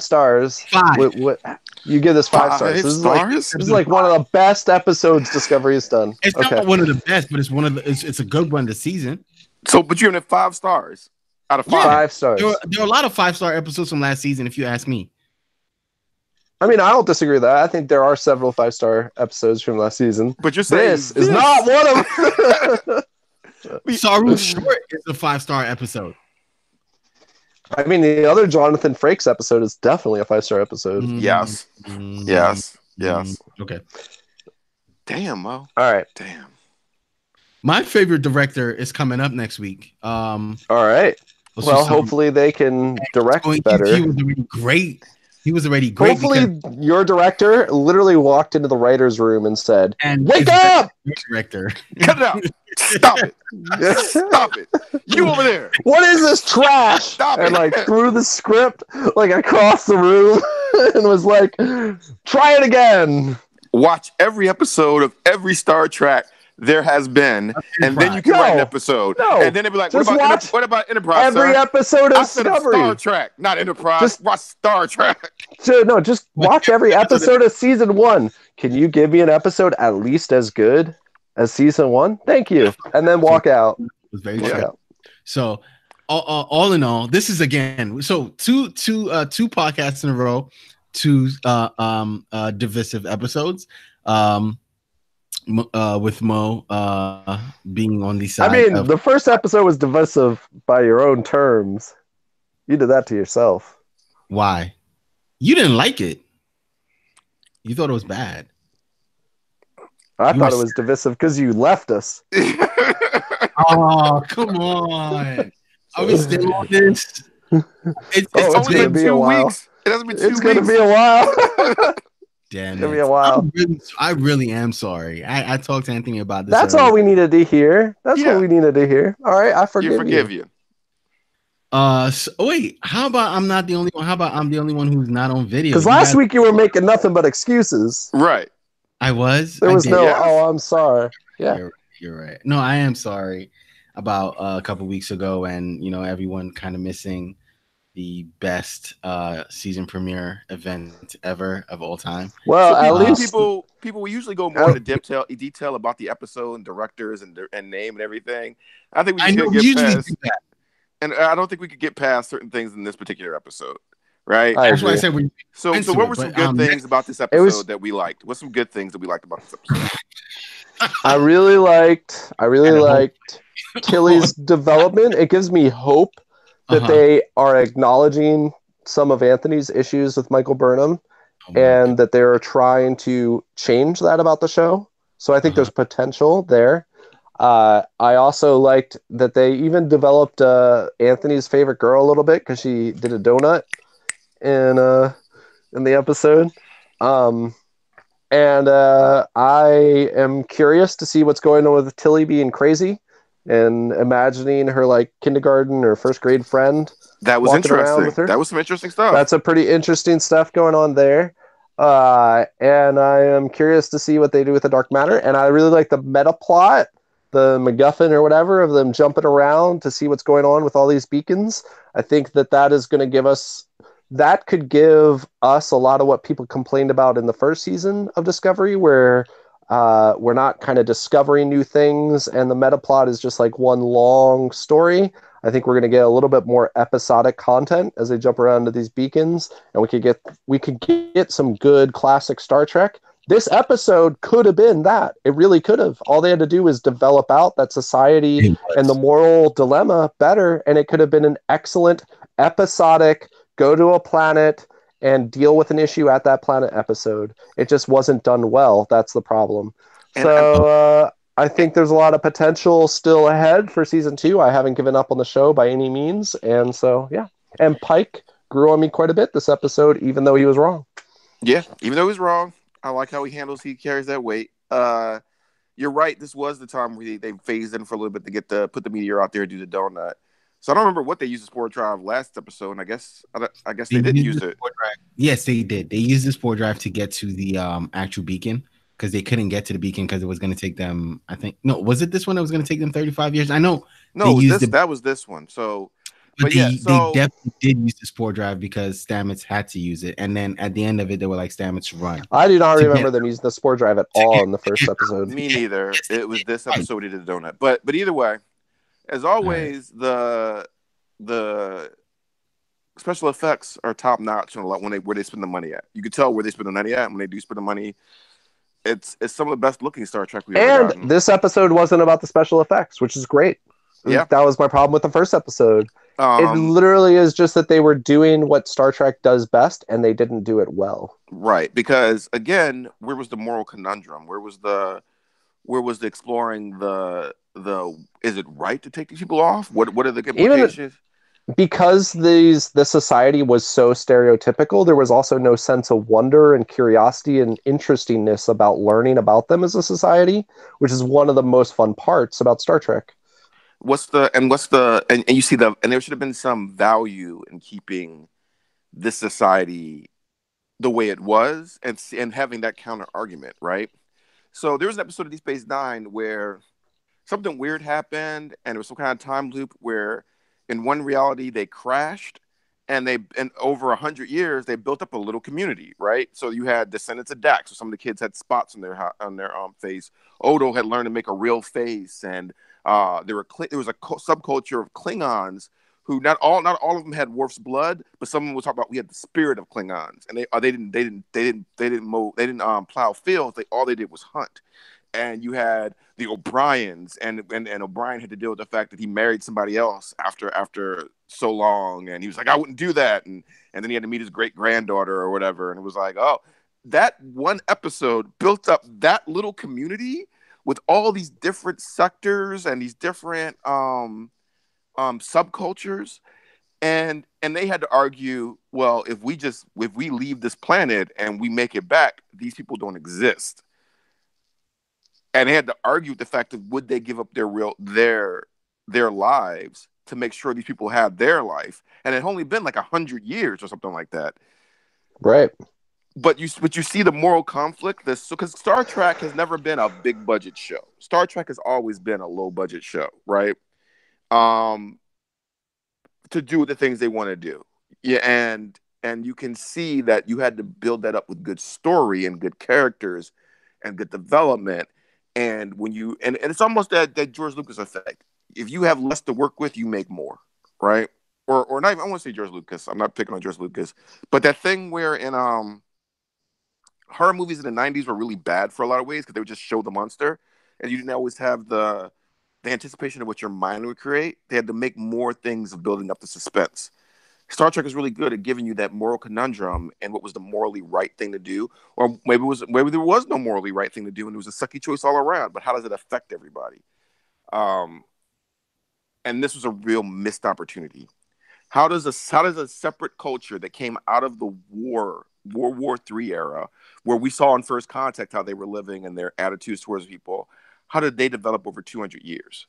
stars, 5. What you give this 5 stars? This is like one of the best episodes Discovery has done. It's not one of the best, but it's a good one this season. So, but you're in 5 stars. Out of 5. 5 stars. There are a lot of 5-star episodes from last season, if you ask me. I mean, I don't disagree with that. I think there are several 5-star episodes from last season. But you're saying this is not one of them. Saru Short is a 5-star episode. I mean, the other Jonathan Frakes episode is definitely a 5-star episode. Yes. Okay. Damn, Mo. All right. Damn. My favorite director is coming up next week. All right. Well, hopefully they can direct better. He was already great. Hopefully your director literally walked into the writer's room and said, "Wake up, director! Cut it out! Stop it! Stop it! You over there! What is this trash?" Stop and it! Threw the script across the room and was like, "Try it again." Watch every episode of every Star Trek there has been, and then you can write an episode. No, and then they'll be like, what about Enterprise? Every episode of Discovery. Star Trek, not Enterprise. Watch Star Trek. Just watch every episode of season 1. Can you give me an episode at least as good as season 1? Thank you. And then walk out. It was very good. So, all in all, this is again. So two podcasts in a row, 2 divisive episodes. With Mo being on the side. I mean, the first episode was divisive by your own terms. You did that to yourself. Why? You didn't like it. You thought it was bad. I thought it was divisive because you left us. Oh, come on. Are we still on this? It's only been 2 weeks. It hasn't been 2 weeks. It's going to be a while. Damn it's going to be a while. I really am sorry. I talked to Anthony about this. That's all we needed to hear. That's what we needed to hear. All right, I forgive you. So, wait, how about I'm not the only one? How about I'm the only one who's not on video? Because last week you were making nothing but excuses. Right. I was. There was I'm sorry. Yeah. You're right. No, I am sorry about a couple weeks ago, and everyone kind of missing the best season premiere event ever of all time. Well, at least people we usually go more into detail about the episode and directors and name and everything. I think we should get past that. And I don't think we could get past certain things in this particular episode, right? That's why I said So what were some good things about this episode that we liked? What's some good things that we liked about this episode? I really liked Tilly's development. It gives me hope that they are acknowledging some of Anthony's issues with Michael Burnham and that they're trying to change that about the show. So I think there's potential there. I also liked that they even developed Anthony's favorite girl a little bit because she did a donut in the episode. And I am curious to see what's going on with Tilly being crazy and imagining her like kindergarten or first grade friend. That was interesting. That was some interesting stuff. That's a pretty interesting stuff going on there. And I am curious to see what they do with the dark matter. And I really like the meta plot, the MacGuffin or whatever, of them jumping around to see what's going on with all these beacons. I think that is going to give us, that could give us a lot of what people complained about in the first season of Discovery, where we're not kind of discovering new things and the meta plot is just like one long story. I think we're going to get a little bit more episodic content as they jump around to these beacons, and we could get some good classic Star Trek. This episode could have been that. It really could have. All they had to do was develop out that society and the moral dilemma better, and it could have been an excellent episodic go to a planet and deal with an issue at that planet episode. It just wasn't done well. That's the problem. So I think there's a lot of potential still ahead for season 2. I haven't given up on the show by any means. And so, yeah. And Pike grew on me quite a bit this episode, even though he was wrong. Yeah, even though he was wrong. I like how he carries that weight. You're right. This was the time where they phased in for a little bit to put the meteor out there and do the donut. So I don't remember what they used the spore drive last episode, and I guess they did use it. Yes, they did. They used the spore drive to get to the actual beacon because they couldn't get to the beacon because it was going to take them. I think was it this one that was going to take them 35 years? I know. No, that was this one. So, they definitely did use the spore drive because Stamets had to use it, and then at the end of it, they were like, "Stamets, run." I do not remember them using the spore drive at all in the first episode. Me neither. It was this episode he did the donut, but either way. As always, the special effects are top notch and where they spend the money at. You can tell where they spend the money at, and when they do spend the money, it's some of the best looking Star Trek we've ever gotten. And this episode wasn't about the special effects, which is great. Yeah, that was my problem with the first episode. It literally is just that they were doing what Star Trek does best, and they didn't do it well. Right, because again, where was the moral conundrum? Where was the exploring the is it right to take these people off? What are the implications? Because the society was so stereotypical, there was also no sense of wonder and curiosity and interestingness about learning about them as a society, which is one of the most fun parts about Star Trek. And you see and there should have been some value in keeping this society the way it was and having that counter argument, right? So there was an episode of Deep Space Nine where something weird happened, and there was some kind of time loop where, in one reality, they crashed, and over 100 years they built up a little community, right? So you had descendants of Dax, so some of the kids had spots on their face. Odo had learned to make a real face, and there was a subculture of Klingons who not all of them had Worf's blood, but some of them was talking about we had the spirit of Klingons, and they didn't plow fields. All they did was hunt. And you had the O'Briens, and O'Brien had to deal with the fact that he married somebody else after so long, and he was like, I wouldn't do that, and then he had to meet his great granddaughter or whatever, and it was like, oh, that one episode built up that little community with all these different sectors and these different subcultures, and they had to argue, well, if we leave this planet and we make it back, these people don't exist. And they had to argue with the fact of would they give up their lives to make sure these people had their life, and it had only been like 100 years or something like that, right? But you see the moral conflict. Because Star Trek has never been a big budget show. Star Trek has always been a low budget show, right? To do the things they want to do, yeah, and you can see that you had to build that up with good story and good characters and good development. And when you and it's almost that George Lucas effect. If you have less to work with, you make more, right? Or not even, I want to say George Lucas. I'm not picking on George Lucas, but that thing where in horror movies in the 90s were really bad for a lot of ways because they would just show the monster, and you didn't always have the anticipation of what your mind would create. They had to make more things of building up the suspense. Star Trek is really good at giving you that moral conundrum and what was the morally right thing to do, or maybe there was no morally right thing to do and it was a sucky choice all around. But how does it affect everybody? And this was a real missed opportunity. How does a separate culture that came out of the World War III era, where we saw in First Contact how they were living and their attitudes towards people, how did they develop over 200 years?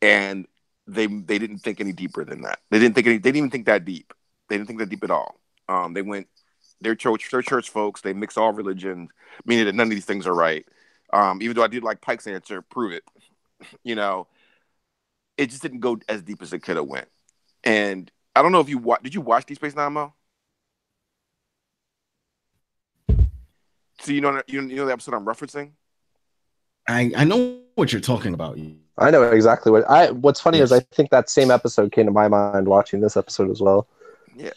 And they didn't think any deeper than that. They didn't even think that deep. They didn't think that deep at all. They went their church folks. They mix all religions, meaning that none of these things are right. Even though I did like Pike's answer, prove it. It just didn't go as deep as it could have went. And I don't know if did you watch Deep Space Nine, Mo? So you know the episode I'm referencing? I know what you're talking about. I know exactly what's funny is I think that same episode came to my mind watching this episode as well. Yeah.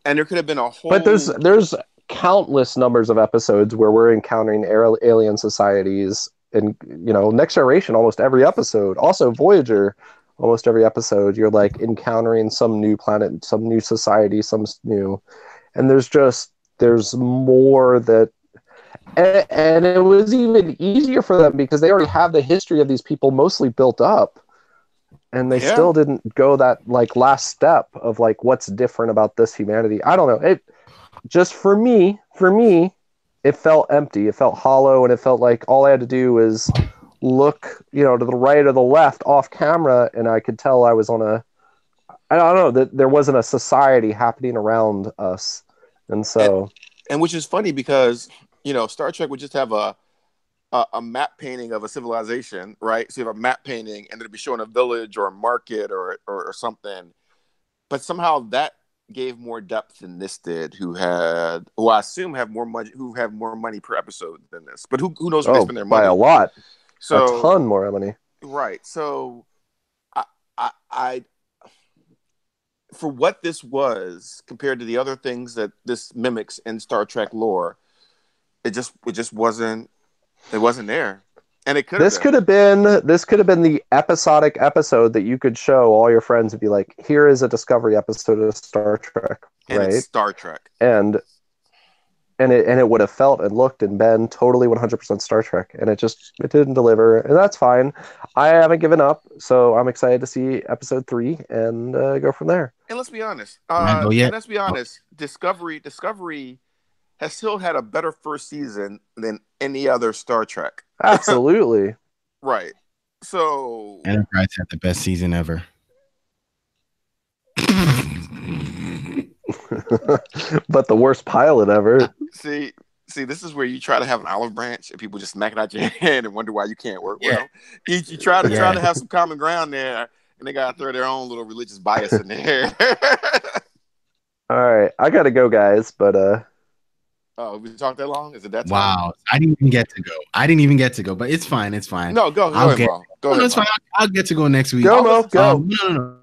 And there could have been a whole... But there's countless numbers of episodes where we're encountering alien societies and, Next Generation, almost every episode. Also Voyager, almost every episode, you're like encountering some new planet, some new society, some new... And there's more that... And it was even easier for them because they already have the history of these people mostly built up, and they still didn't go that last step of what's different about this humanity. I don't know. It just for me, it felt empty. It felt hollow, and it felt like all I had to do was look, to the right or the left off camera, and I could tell I was on I don't know, that there wasn't a society happening around us, and so and which is funny because. Star Trek would just have a map painting of a civilization, right? So you have a map painting, and it'd be showing a village or a market or something. But somehow that gave more depth than this did. Who I assume have more money, who have more money per episode than this. But who knows where they spend their money? By a lot, so a ton more money. Right. So I for what this was compared to the other things that this mimics in Star Trek lore. It just wasn't there, and it could. This could have been the episodic episode that you could show all your friends and be like, "Here is a Discovery episode of Star Trek," and right? It's Star Trek, and it would have felt and looked and been totally 100% Star Trek, and it didn't deliver, and that's fine. I haven't given up, so I'm excited to see episode 3 and go from there. And let's be honest, Discovery has still had a better first season than any other Star Trek. Absolutely. Right. So Enterprise had the best season ever. But the worst pilot ever. See, this is where you try to have an olive branch and people just smack it out your hand and wonder why you can't work well. You try to have some common ground there, and they gotta throw their own little religious bias in there. All right, I gotta go, guys, but Oh, we talked that long? Is it that time? Wow, I didn't even get to go, but it's fine. No, go ahead, Mo. Go ahead, it's fine. I'll get to go next week. Go, Mo, go. No.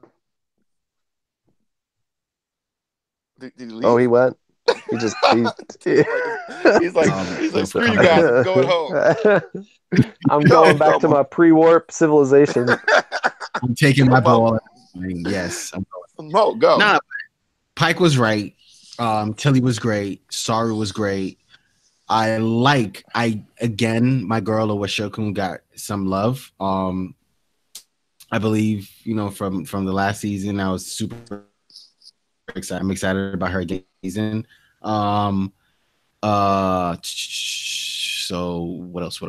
Did he leave? Oh, he went. He just he's like, screw you guys, I'm going home. I'm going back to my pre-warp civilization. I'm taking my ball. Yes, I'm going. Mo, go. Nah, Pike was right. Tilly was great. Saru was great. again, my girl Owashokun got some love. I believe, from the last season, I was super excited. I'm excited about her season. So what else?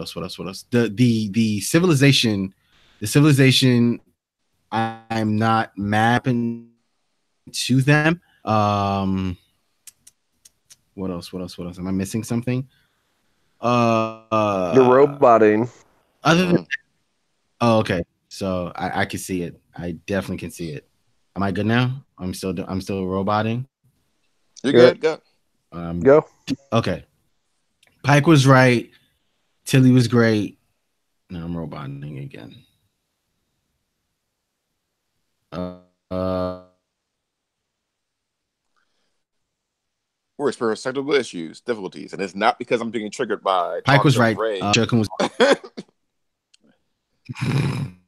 The civilization, I'm not mapping to them. What else? Am I missing something? You're roboting. Other than okay. So I can see it. I definitely can see it. Am I good now? I'm still roboting. You're good. Go. Go. Okay. Pike was right. Tilly was great. Now I'm roboting again. We're experiencing technical issues, difficulties, and it's not because I'm being triggered by Pike was right. Was...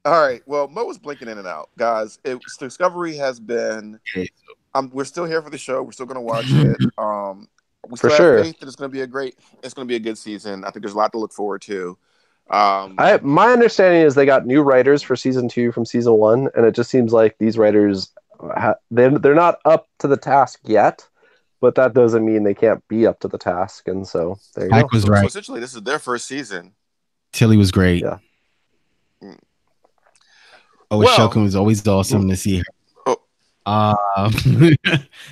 All right. Well, Mo was blinking in and out, guys. Discovery has been. We're still here for the show. We're still going to watch it. We still have faith that it's going to be a good season. I think there's a lot to look forward to. My understanding is they got new writers for season 2 from season 1, and it just seems like these writers they're not up to the task yet, but that doesn't mean they can't be up to the task. And so there you Mike go. was right. So essentially, this is their first season. Tilly was great. Yeah. Shokin was always awesome to see her.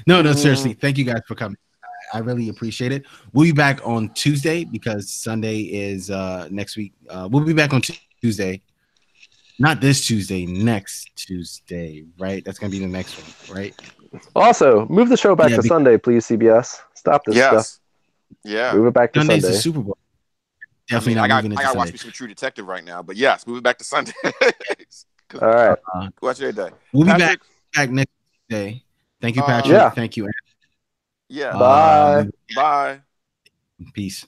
No, seriously. Thank you guys for coming. I really appreciate it. We'll be back on Tuesday because Sunday is next week. We'll be back on Tuesday. Not this Tuesday, next Tuesday, right? That's going to be the next one, right? Also, move the show back to Sunday, please, CBS. Stop this stuff. Yeah. Move it back to Sunday's Sunday. the Super Bowl. Definitely not moving it to Sunday. I got to watch me some True Detective right now, but yes, move it back to Sunday. All right. Watch your day. We'll be back next day. Thank you, Patrick. Yeah. Thank you. Yeah. Bye. Bye. Peace.